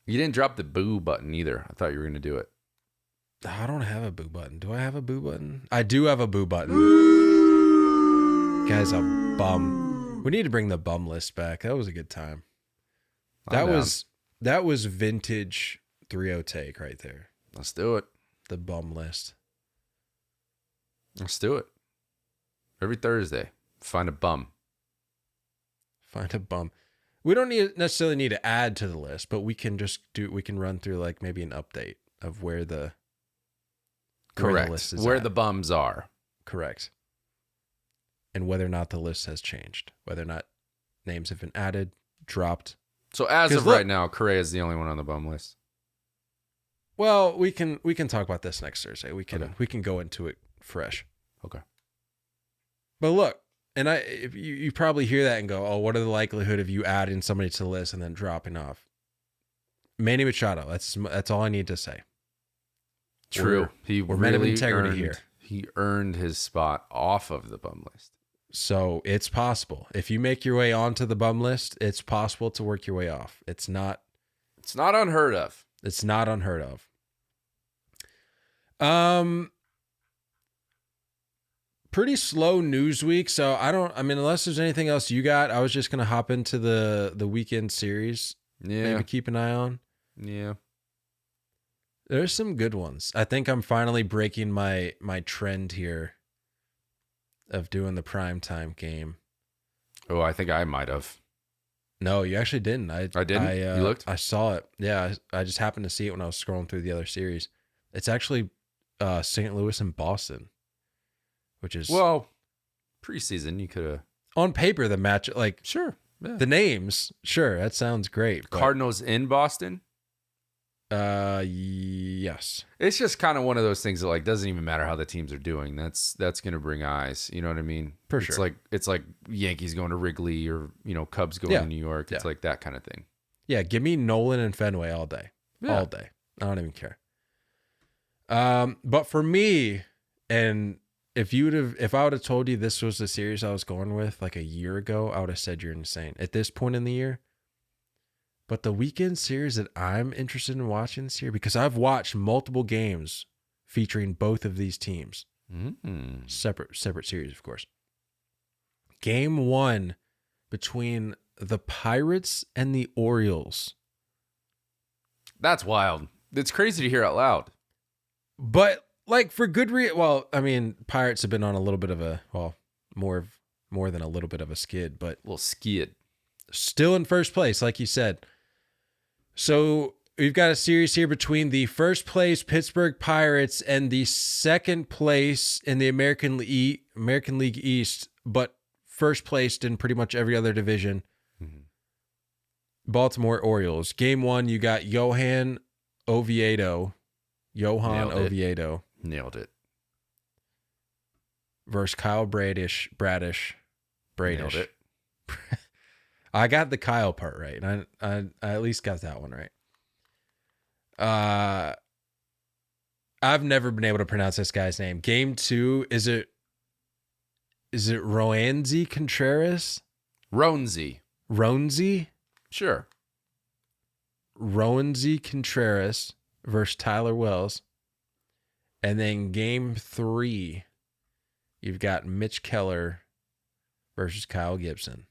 You didn't drop the boo button either. I thought you were going to do it. I don't have a boo button. Do I have a boo button? I do have a boo button. Guy's a bum. We need to bring the bum list back. That was a good time. That was vintage 3-0 take right there. Let's do it. The bum list. Let's do it. Every Thursday, find a bum. We don't necessarily need to add to the list, but we can run through like maybe an update of where the list is where at. the bums are. Correct. And whether or not the list has changed, whether or not names have been added, dropped. So as of right now, Correa is the only one on the bum list. Well, we can talk about this next Thursday. We can go into it fresh. Okay. But look, and if you probably hear that and go, "Oh, what are the likelihood of you adding somebody to the list and then dropping off?" Manny Machado. That's all I need to say. True. We're men of integrity here. He earned his spot off of the bum list. So it's possible. If you make your way onto the bum list, it's possible to work your way off. It's not unheard of. It's not unheard of. Pretty slow news week. So unless there's anything else you got, I was just gonna hop into the weekend series. Yeah. Maybe keep an eye on. Yeah. There's some good ones. I think I'm finally breaking my trend here of doing the primetime game. Oh, I think I might have. No, you actually didn't. I didn't? You looked? I saw it. Yeah, I just happened to see it when I was scrolling through the other series. It's actually St. Louis and Boston, which is Well, preseason, you could have. on paper the match. Like Sure. Yeah. the names, sure, that sounds great. But, Cardinals in Boston. yes. It's just kind of one of those things that like doesn't even matter how the teams are doing. That's going to bring eyes. You know what I mean? For sure. It's like Yankees going to Wrigley or Cubs going to New York. It's like that kind of thing. Yeah, give me Nolan and Fenway all day. Yeah. All day. I don't even care. But for me, and if I would have told you this was the series I was going with like a year ago, I would have said you're insane at this point in the year. But the weekend series that I'm interested in watching this year, because I've watched multiple games featuring both of these teams, separate series, of course. Game 1 between the Pirates and the Orioles. That's wild. It's crazy to hear out loud. But like for good reason. Well, I mean, Pirates have been on a little bit of a, well, more than a little bit of a skid, but A little skid. still in first place, like you said. So we've got a series here between the first place Pittsburgh Pirates and the second place in the American League East, but first placed in pretty much every other division. Baltimore Orioles. Game 1, you got Johan Oviedo Nailed it. versus Kyle Bradish. Nailed it. I got the Kyle part right. I at least got that one right. I've never been able to pronounce this guy's name. Game 2, is it Roansy Contreras? Ronzi. Sure. Roansy Contreras versus Tyler Wells. And then game 3, you've got Mitch Keller versus Kyle Gibson.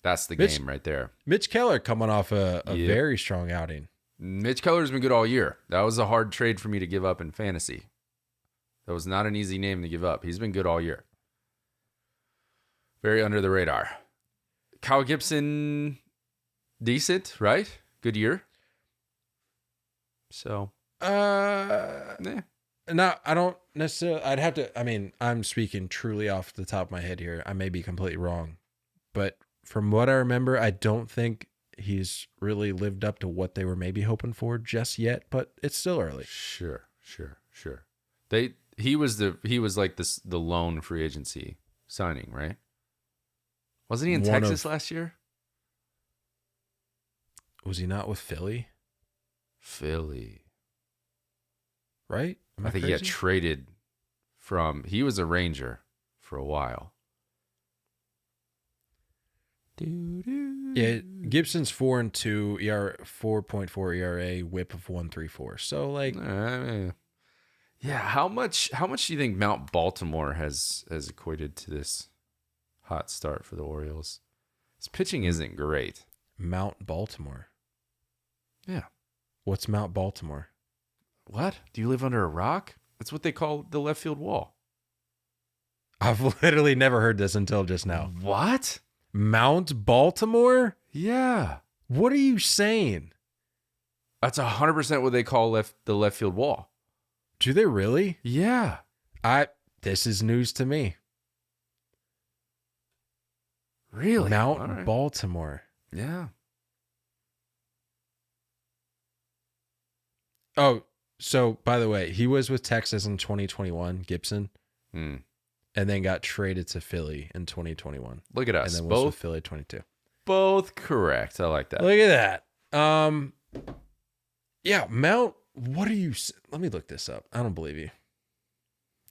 That's the game right there. Mitch Keller coming off a very strong outing. Mitch Keller's been good all year. That was a hard trade for me to give up in fantasy. That was not an easy name to give up. He's been good all year. Very under the radar. Kyle Gibson, decent, right? Good year. So, No, I don't necessarily. I'd have to. I mean, I'm speaking truly off the top of my head here. I may be completely wrong, but from what I remember, I don't think he's really lived up to what they were maybe hoping for just yet. But it's still early. Sure. He was like the lone free agency signing, right? Wasn't he in Texas last year? Was he not with Philly? Philly. Right? I think he got traded from. He was a Ranger for a while. Yeah, Gibson's 4-2 ERA, 4.4 ERA, WHIP of 1.34. So like, yeah. How much do you think Mount Baltimore has equated to this hot start for the Orioles? His pitching isn't great. Mount Baltimore. Yeah. What's Mount Baltimore? What? Do you live under a rock? That's what they call the left field wall. I've literally never heard this until just now. What? Mount Baltimore? Yeah. What are you saying? That's 100% what they call the left field wall. Do they really? Yeah. This is news to me. Really? Mount Baltimore. Yeah. Oh, so by the way, he was with Texas in 2021, Gibson, and then got traded to Philly in 2021. Look at us. And then was with Philly 22. Both correct. I like that. Look at that. Yeah, Mount, what are you... Let me look this up. I don't believe you.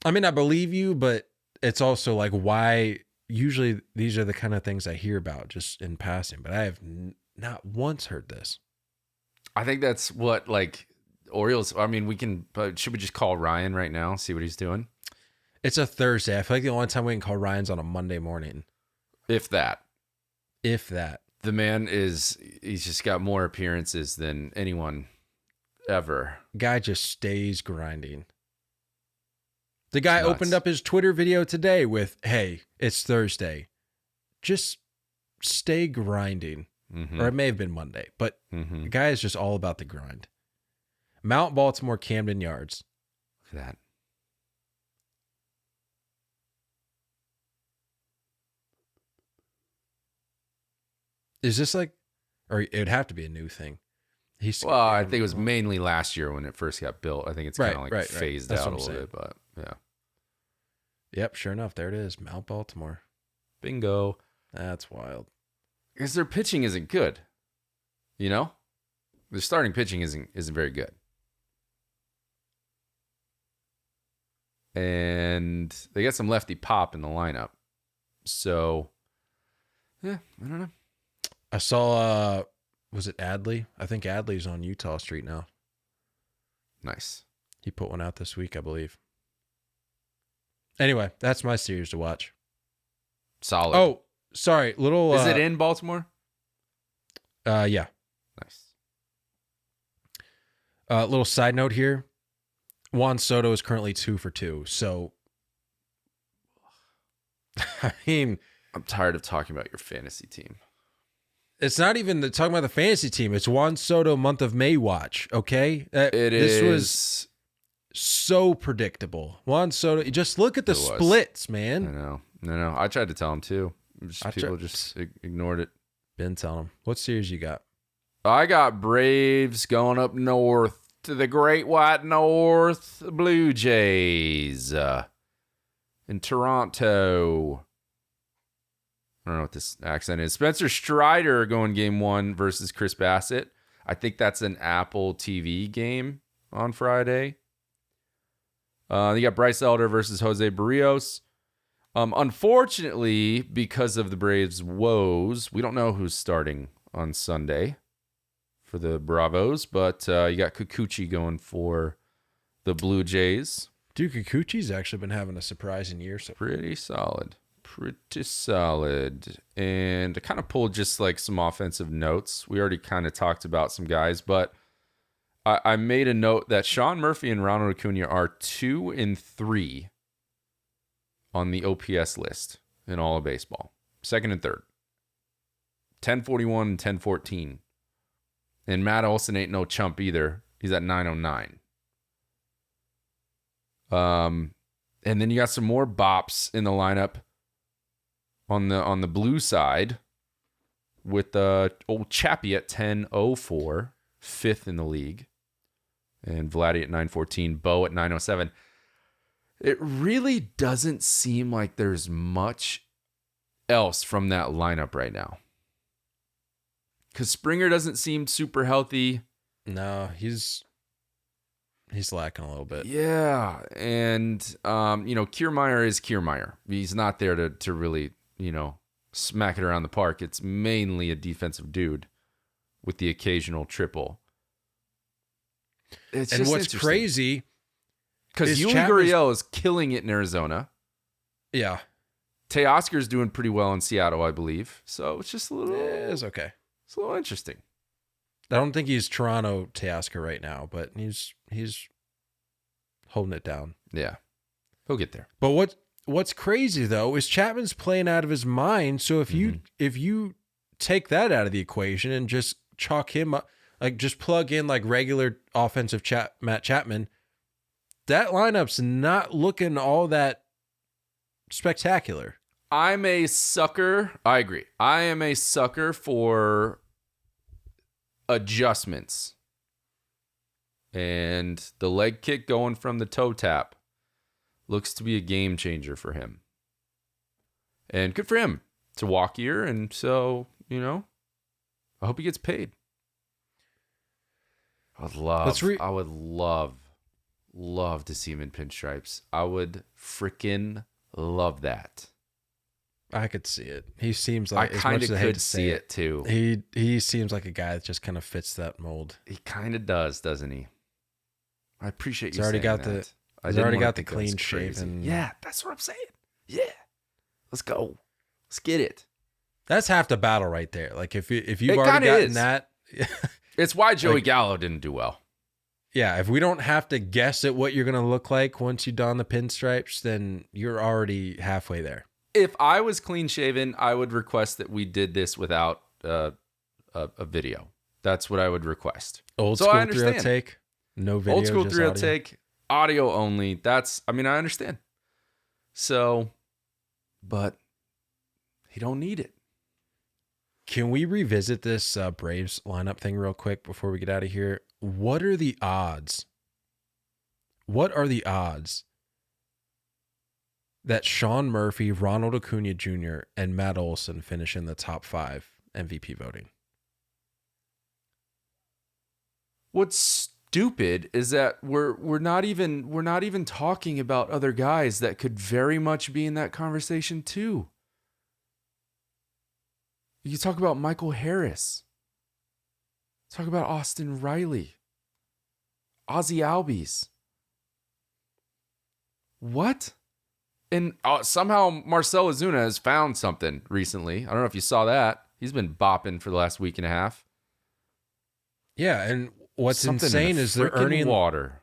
I mean, I believe you, but it's also like why... Usually these are the kind of things I hear about just in passing, but I have not once heard this. I think that's what, like, Orioles... I mean, we can... should we just call Ryan right now, see what he's doing? It's a Thursday. I feel like the only time we can call Ryan's on a Monday morning. If that. The man he's just got more appearances than anyone ever. Guy just stays grinding. The guy opened up his Twitter video today with, "Hey, it's Thursday. Just stay grinding." or it may have been Monday, but the guy is just all about the grind. Mount Baltimore Camden Yards. Look at that. Is this like, or it would have to be a new thing. I think it was mainly last year when it first got built. I think it's kind of right. phased That's out a what I'm little saying. bit, but yeah. Yep, sure enough, there it is, Mount Baltimore. Bingo. That's wild. Because their pitching isn't good. You know? Their starting pitching isn't very good. And they got some lefty pop in the lineup. So, yeah, I don't know. I saw, was it Adley? I think Adley's on Utah Street now. Nice. He put one out this week, I believe. Anyway, that's my series to watch. Solid. Oh, sorry. Little. Is it in Baltimore? Yeah. Nice. Little side note here. Juan Soto is currently 2 for 2. So, I mean, I'm tired of talking about your fantasy team. it's not even talking about the fantasy team. It's Juan Soto month of May watch. Okay, This was so predictable. Juan Soto. Just look at the splits, man. I know. I tried to tell him too. People just ignored it. Been telling him. What series you got? I got Braves going up north to the Great White North, Blue Jays in Toronto. I don't know what this accent is. Spencer Strider going game 1 versus Chris Bassett. I think that's an Apple TV game on Friday. You got Bryce Elder versus Jose Barrios. Unfortunately, because of the Braves' woes, we don't know who's starting on Sunday for the Bravos, but you got Kikuchi going for the Blue Jays. Dude, Kikuchi's actually been having a surprising year. So Pretty solid. And I kind of pulled just like some offensive notes. We already kind of talked about some guys, but I made a note that Sean Murphy and Ronald Acuna are 2 and 3 on the OPS list in all of baseball. Second and third. 1041 and 1014. And Matt Olson ain't no chump either. He's at 909. And then you got some more bops in the lineup on the blue side with old Chappie at 1004, 5th in the league. And Vladdy at 914, Bo at 907. It really doesn't seem like there's much else from that lineup right now. Because Springer doesn't seem super healthy. no, he's lacking a little bit. Yeah. And, Kiermaier is Kiermaier. He's not there to really, smack it around the park. It's mainly a defensive dude with the occasional triple. It's and just what's crazy, because Yuli Gurriel is killing it in Arizona. yeah, Teoscar's doing pretty well in Seattle, I believe. So it's just a little. it's okay. It's a little interesting. I don't think he's Toronto Teoscar right now, but he's holding it down. Yeah, he'll get there. But what's crazy though is Chapman's playing out of his mind. So if you take that out of the equation and just chalk him up, like just plug in like regular offensive Matt Chapman, that lineup's not looking all that spectacular. I'm a sucker. I agree. I am a sucker for adjustments. And the leg kick going from the toe tap looks to be a game changer for him. And good for him. It's a walk year. And so, I hope he gets paid. I would love to see him in pinstripes. I would freaking love that. I could see it. He seems like, I kind of could see it too. He seems like a guy that just kind of fits that mold. He kind of does, doesn't he? I appreciate you He's already saying got that. He's already got the clean shaven. Yeah, that's what I'm saying. Yeah, let's go. Let's get it. That's half the battle right there. Like if you've already gotten that, it's why Joey Gallo didn't do well. Yeah, if we don't have to guess at what you're gonna look like once you don the pinstripes, then you're already halfway there. If I was clean shaven, I would request that we did this without a video. That's what I would request. Old So school I understand. 3 take, no video, Old school just 3 audio. take, audio only. I understand. So, but he don't need it. Can we revisit this Braves lineup thing real quick before we get out of here? What are the odds? What are the odds that Sean Murphy, Ronald Acuna Jr., and Matt Olson finish in the top 5 MVP voting? What's stupid is that we're not even talking about other guys that could very much be in that conversation too. You talk about Michael Harris. Talk about Austin Riley. Ozzie Albies. What? And somehow Marcell Ozuna has found something recently. I don't know if you saw that. He's been bopping for the last week and a half. Yeah, and what's Something insane in the is they're freaking earning water.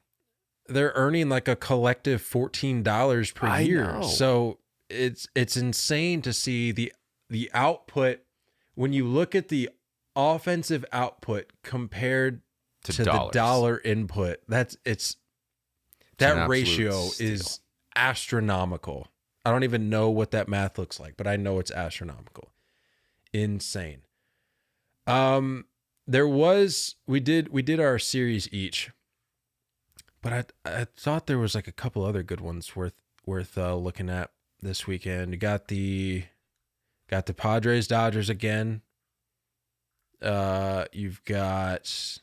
They're earning like a collective $14 per year. know. So it's insane to see the output when you look at the offensive output compared to the dollar input. That ratio is astronomical. I don't even know what that math looks like, but I know it's astronomical. Insane. We did our series each, but I thought there was like a couple other good ones worth looking at this weekend. You got the Padres Dodgers again. You've got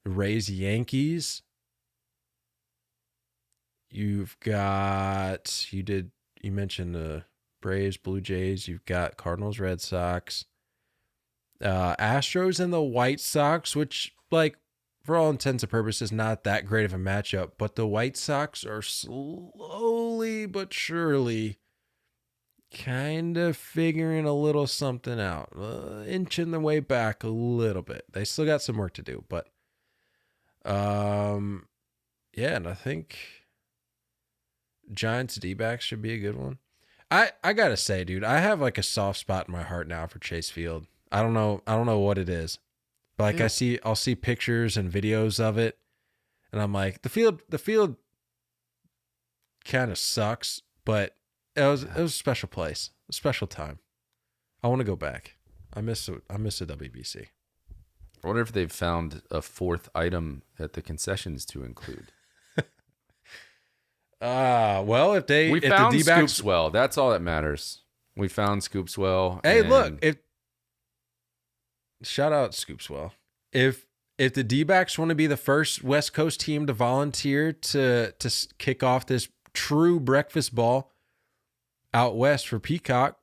Rays Yankees. You mentioned the Braves Blue Jays. You've got Cardinals Red Sox. Astros and the White Sox, which, like, for all intents and purposes, not that great of a matchup, but the White Sox are slowly but surely kind of figuring a little something out, inching their way back a little bit. They still got some work to do, but yeah, and I think Giants D-backs should be a good one. I gotta say, dude, I have like a soft spot in my heart now for Chase Field. I don't know what it is, but like Yeah. I'll see pictures and videos of it, and I'm like, the field kind of sucks, but it was a special place, a special time. I want to go back. I miss the WBC. I wonder if they've found a 4th item at the concessions to include. Well, if We the found D-backs, Scoopswell. That's all that matters. We found Scoopswell. hey, and look, shout out Scoopswell. If the D-backs want to be the first West Coast team to volunteer to kick off this true breakfast ball out west for Peacock,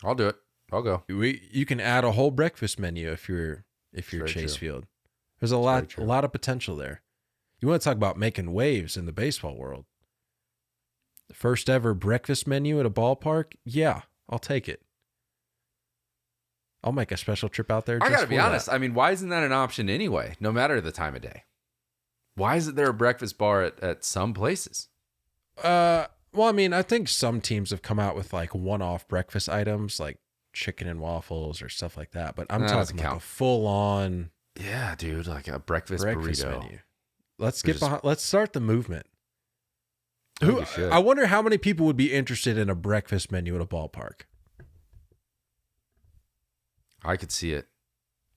I'll do it. I'll go. you can add a whole breakfast menu if you're Very Chase true. Field. There's a lot of potential there. You want to talk about making waves in the baseball world? The first ever breakfast menu at a ballpark? Yeah, I'll take it. I'll make a special trip out there. I Just gotta be for honest. that. I mean, why isn't that an option anyway? No matter the time of day. Why isn't there a breakfast bar at some places? Well, I mean, I think some teams have come out with like one-off breakfast items, like chicken and waffles or stuff like that. But I'm That doesn't talking like count. a full-on Yeah, dude, like a breakfast burrito. menu. Let's There's let's start the movement. I think we should. I wonder how many people would be interested in a breakfast menu at a ballpark. I could see it.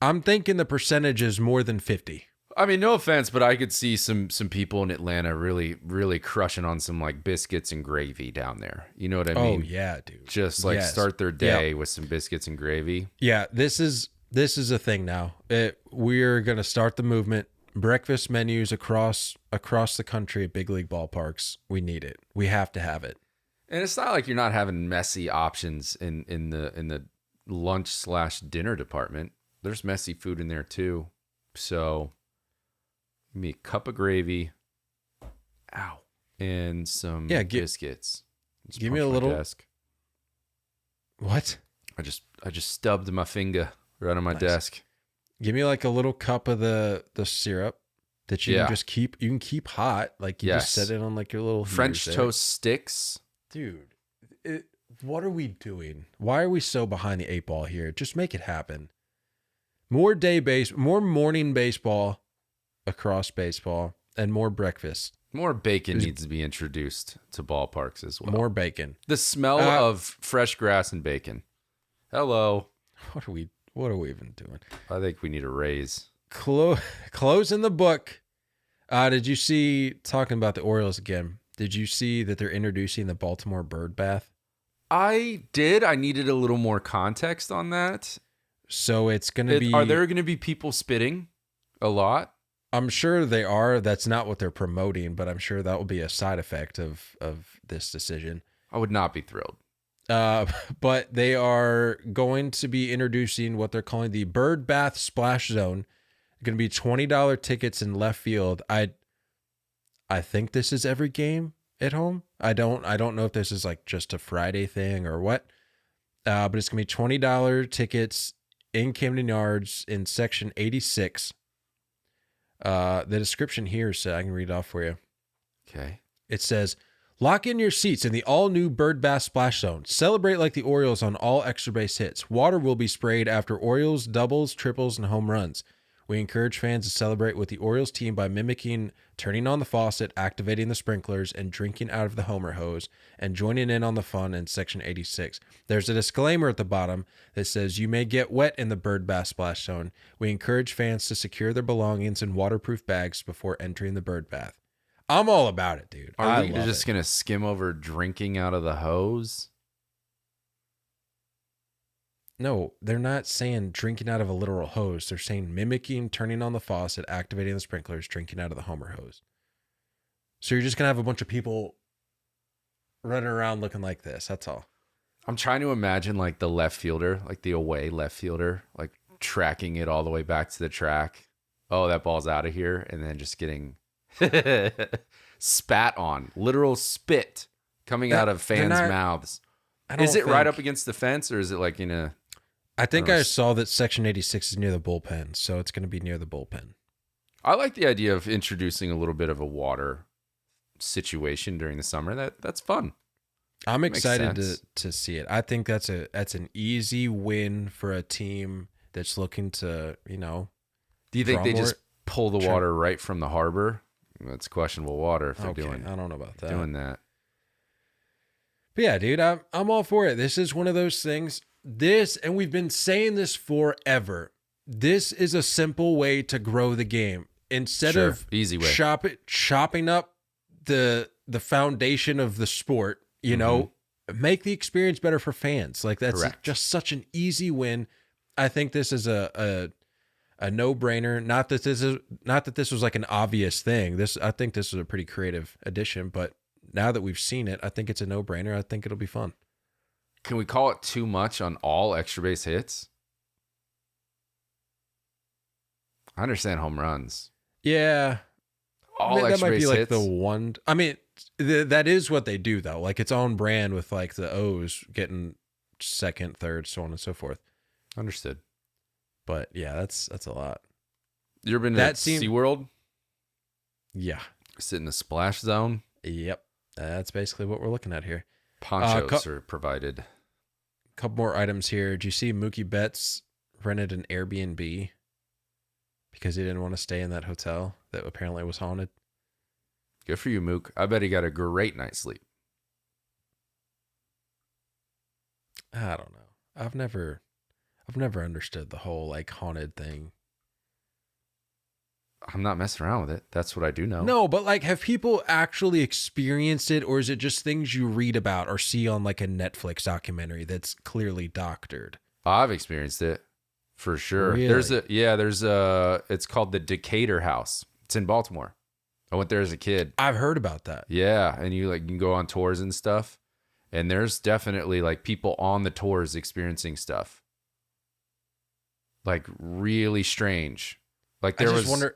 I'm thinking the percentage is more than 50. I mean, no offense, but I could see some people in Atlanta really, really crushing on some like biscuits and gravy down there. You know what I mean? Oh yeah, dude. Just like Yes. start their day with some biscuits and gravy. Yeah, this is a thing now. We're gonna start the movement. Breakfast menus across the country at big league ballparks. We need it. We have to have it. And it's not like you're not having messy options in the lunch/dinner department. There's messy food in there too. So give me a cup of gravy. Ow. And some biscuits. Just give me a punch my little- desk. What? I just stubbed my finger right on my Nice. desk. Give me like a little cup of the syrup that you Yeah. can just keep hot. Like you just Yes. set it on like your little French heaters there. toast sticks. Dude, what are we doing? Why are we so behind the 8 ball here? Just make it happen. More more morning baseball across baseball, and more breakfast. More bacon needs to be introduced to ballparks as well. More bacon. The smell of fresh grass and bacon. Hello. What are we even doing? I think we need a raise. Closing the book. Did you see, talking about the Orioles again, did you see that they're introducing the Baltimore Birdbath? I did. I needed a little more context on that. So it's going to be... Are there going to be people spitting a lot? I'm sure they are. That's not what they're promoting, but I'm sure that will be a side effect of this decision. I would not be thrilled. But they are going to be introducing what they're calling the Birdbath Splash Zone. It's going to be $20 tickets in left field. I think this is every game at home. I don't know if this is like just a Friday thing or what. But it's going to be $20 tickets in Camden Yards in section 86. The description here, so I can read it off for you. Okay. It says, lock in your seats in the all-new Birdbath Splash Zone. Celebrate like the Orioles on all extra base hits. Water will be sprayed after Orioles doubles, triples, and home runs. We encourage fans to celebrate with the Orioles team by mimicking turning on the faucet, activating the sprinklers, and drinking out of the Homer hose, and joining in on the fun in Section 86. There's a disclaimer at the bottom that says you may get wet in the Birdbath Splash Zone. We encourage fans to secure their belongings in waterproof bags before entering the Birdbath. I'm all about it, dude. Are we just going to skim over drinking out of the hose? No, they're not saying drinking out of a literal hose. They're saying mimicking turning on the faucet, activating the sprinklers, drinking out of the Homer hose. So you're just going to have a bunch of people running around looking like this. That's all. I'm trying to imagine like the left fielder, like the away left fielder, like tracking it all the way back to the track. Oh, that ball's out of here. And then just getting spat on. Literal spit coming out of fans' mouths. Is it right up against the fence or is it like in a... I think I saw that Section 86 is near the bullpen, so it's going to be near the bullpen. I like the idea of introducing a little bit of a water situation during the summer. That's fun. I'm excited to see it. I think that's an easy win for a team that's looking to, Do you think they just pull the water right from the harbor? That's questionable water if they're doing. I don't know about that. Doing that. But yeah, dude, I'm all for it. This is one of those things. And we've been saying this forever. This is a simple way to grow the game. Instead of easy way. chopping up the foundation of the sport, make the experience better for fans. Like that's just such an easy win. I think this is a no-brainer. Not that this was like an obvious thing. I think this is a pretty creative addition, but now that we've seen it, I think it's a no-brainer. I think it'll be fun. Can we call it too much on all extra base hits? I understand home runs. Yeah. All that extra might be base like hits. the one. I mean, that is what they do though. Like its own brand with like the O's getting second, third, so on and so forth. Understood. But yeah, that's a lot. You ever been to SeaWorld? Yeah. Sit in the splash zone? Yep. That's basically what we're looking at here. Ponchos are provided. A couple more items here. Did you see Mookie Betts rented an Airbnb because he didn't want to stay in that hotel that apparently was haunted? Good for you, Mook. I bet he got a great night's sleep. I don't know. I've never understood the whole like haunted thing. I'm not messing around with it. That's what I do know. No, but like, have people actually experienced it, or is it just things you read about or see on like a Netflix documentary that's clearly doctored? I've experienced it for sure. Really? There's a it's called the Decatur House. It's in Baltimore. I went there as a kid. I've heard about that. Yeah, and you can go on tours and stuff. And there's definitely like people on the tours experiencing stuff. Like really strange. Like there was wonder.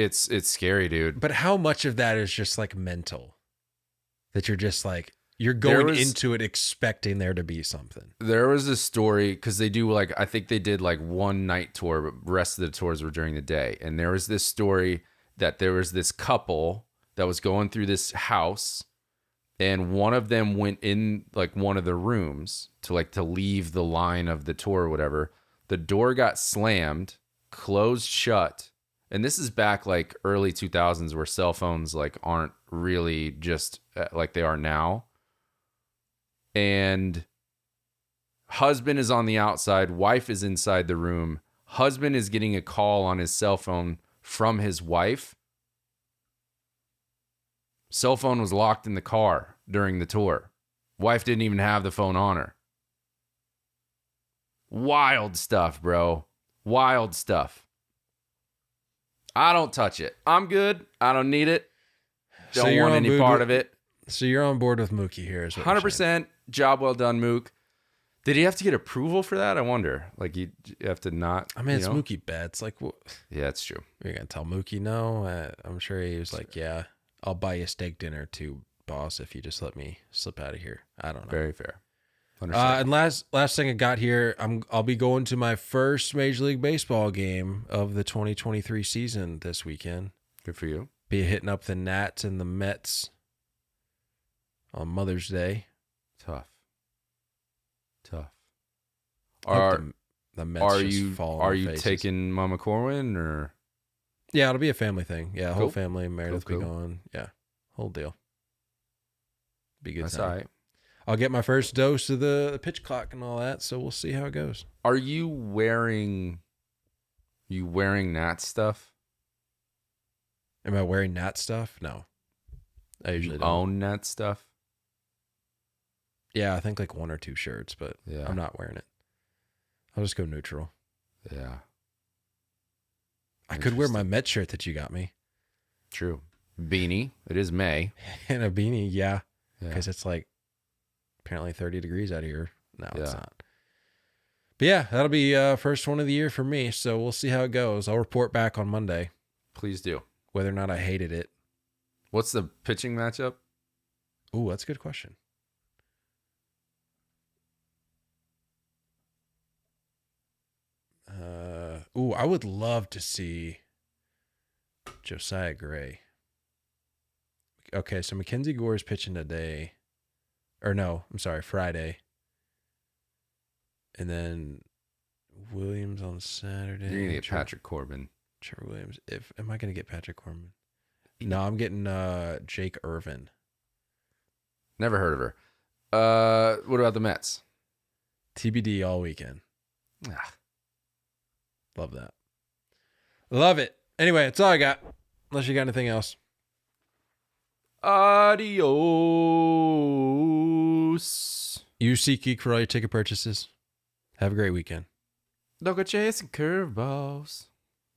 It's scary, dude. But how much of that is just like mental? That you're just like, you're going into it expecting there to be something. There was a story, because they do like, I think they did like one night tour, but the rest of the tours were during the day. And there was this story that there was this couple that was going through this house, and one of them went in like one of the rooms to leave the line of the tour or whatever. The door got slammed, closed shut. And this is back like early 2000s where cell phones like aren't really just like they are now. And husband is on the outside. Wife is inside the room. Husband is getting a call on his cell phone from his wife. Cell phone was locked in the car during the tour. Wife didn't even have the phone on her. Wild stuff, bro. Wild stuff. I don't touch it. I'm good. I don't need it. Don't want any part of it. So you're on board with Mookie here, is what you're saying. 100%. Job well done, Mook. Did he have to get approval for that? I wonder. Like, you have to not. I mean, it's Mookie Betts. Like, what? Yeah, that's true. You're going to tell Mookie no? I'm sure he was like, yeah, I'll buy you a steak dinner too, boss, if you just let me slip out of here. I don't know. Very fair. And last thing I got here, I'll be going to my first Major League Baseball game of the 2023 season this weekend. Good for you. Be hitting up the Nats and the Mets on Mother's Day. Tough. The Mets are just you fall on you taking Mama Corwin or? Yeah, it'll be a family thing. Yeah, whole Cool. family. Meredith Cool. be going. Yeah, whole deal. Be good. That's time. all right. I'll get my first dose of the pitch clock and all that, so we'll see how it goes. Are you wearing Nat stuff? Am I wearing Nat stuff? No. I usually You don't. own Nat stuff? Yeah, I think like 1 or 2 shirts, but Yeah. I'm not wearing it. I'll just go neutral. Yeah. I could wear my Met shirt that you got me. True. Beanie. It is May. And a beanie, yeah. Yeah. Because it's like apparently 30 degrees out here. No, it's Yeah. not. But yeah, that'll be first one of the year for me. So we'll see how it goes. I'll report back on Monday Please do. whether or not I hated it. What's the pitching matchup? Ooh, that's a good question. I would love to see Josiah Gray. Okay, so Mackenzie Gore is pitching today. Or no, I'm sorry, Friday. And then Williams on Saturday. You're gonna get Patrick Corbin. Trevor Williams. Am I gonna get Patrick Corbin? No, I'm getting Jake Irvin. Never heard of her. What about the Mets? TBD all weekend. Ah, Love that. Love it. Anyway, that's all I got. Unless you got anything else. adios. Use SeatGeek for all your ticket purchases. Have a great weekend. Don't go chasing curveballs.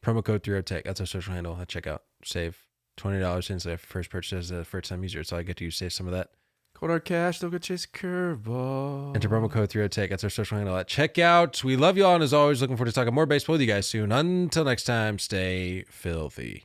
Promo code 3OTech. That's our social handle at checkout. Save $20 since their first purchase as a first time user. So I get to save some of that. Cold hard cash. Don't go chasing curveballs. Enter promo code 3OTech. That's our social handle at checkout. We love you all. And as always, looking forward to talking more baseball with you guys soon. Until next time, stay filthy.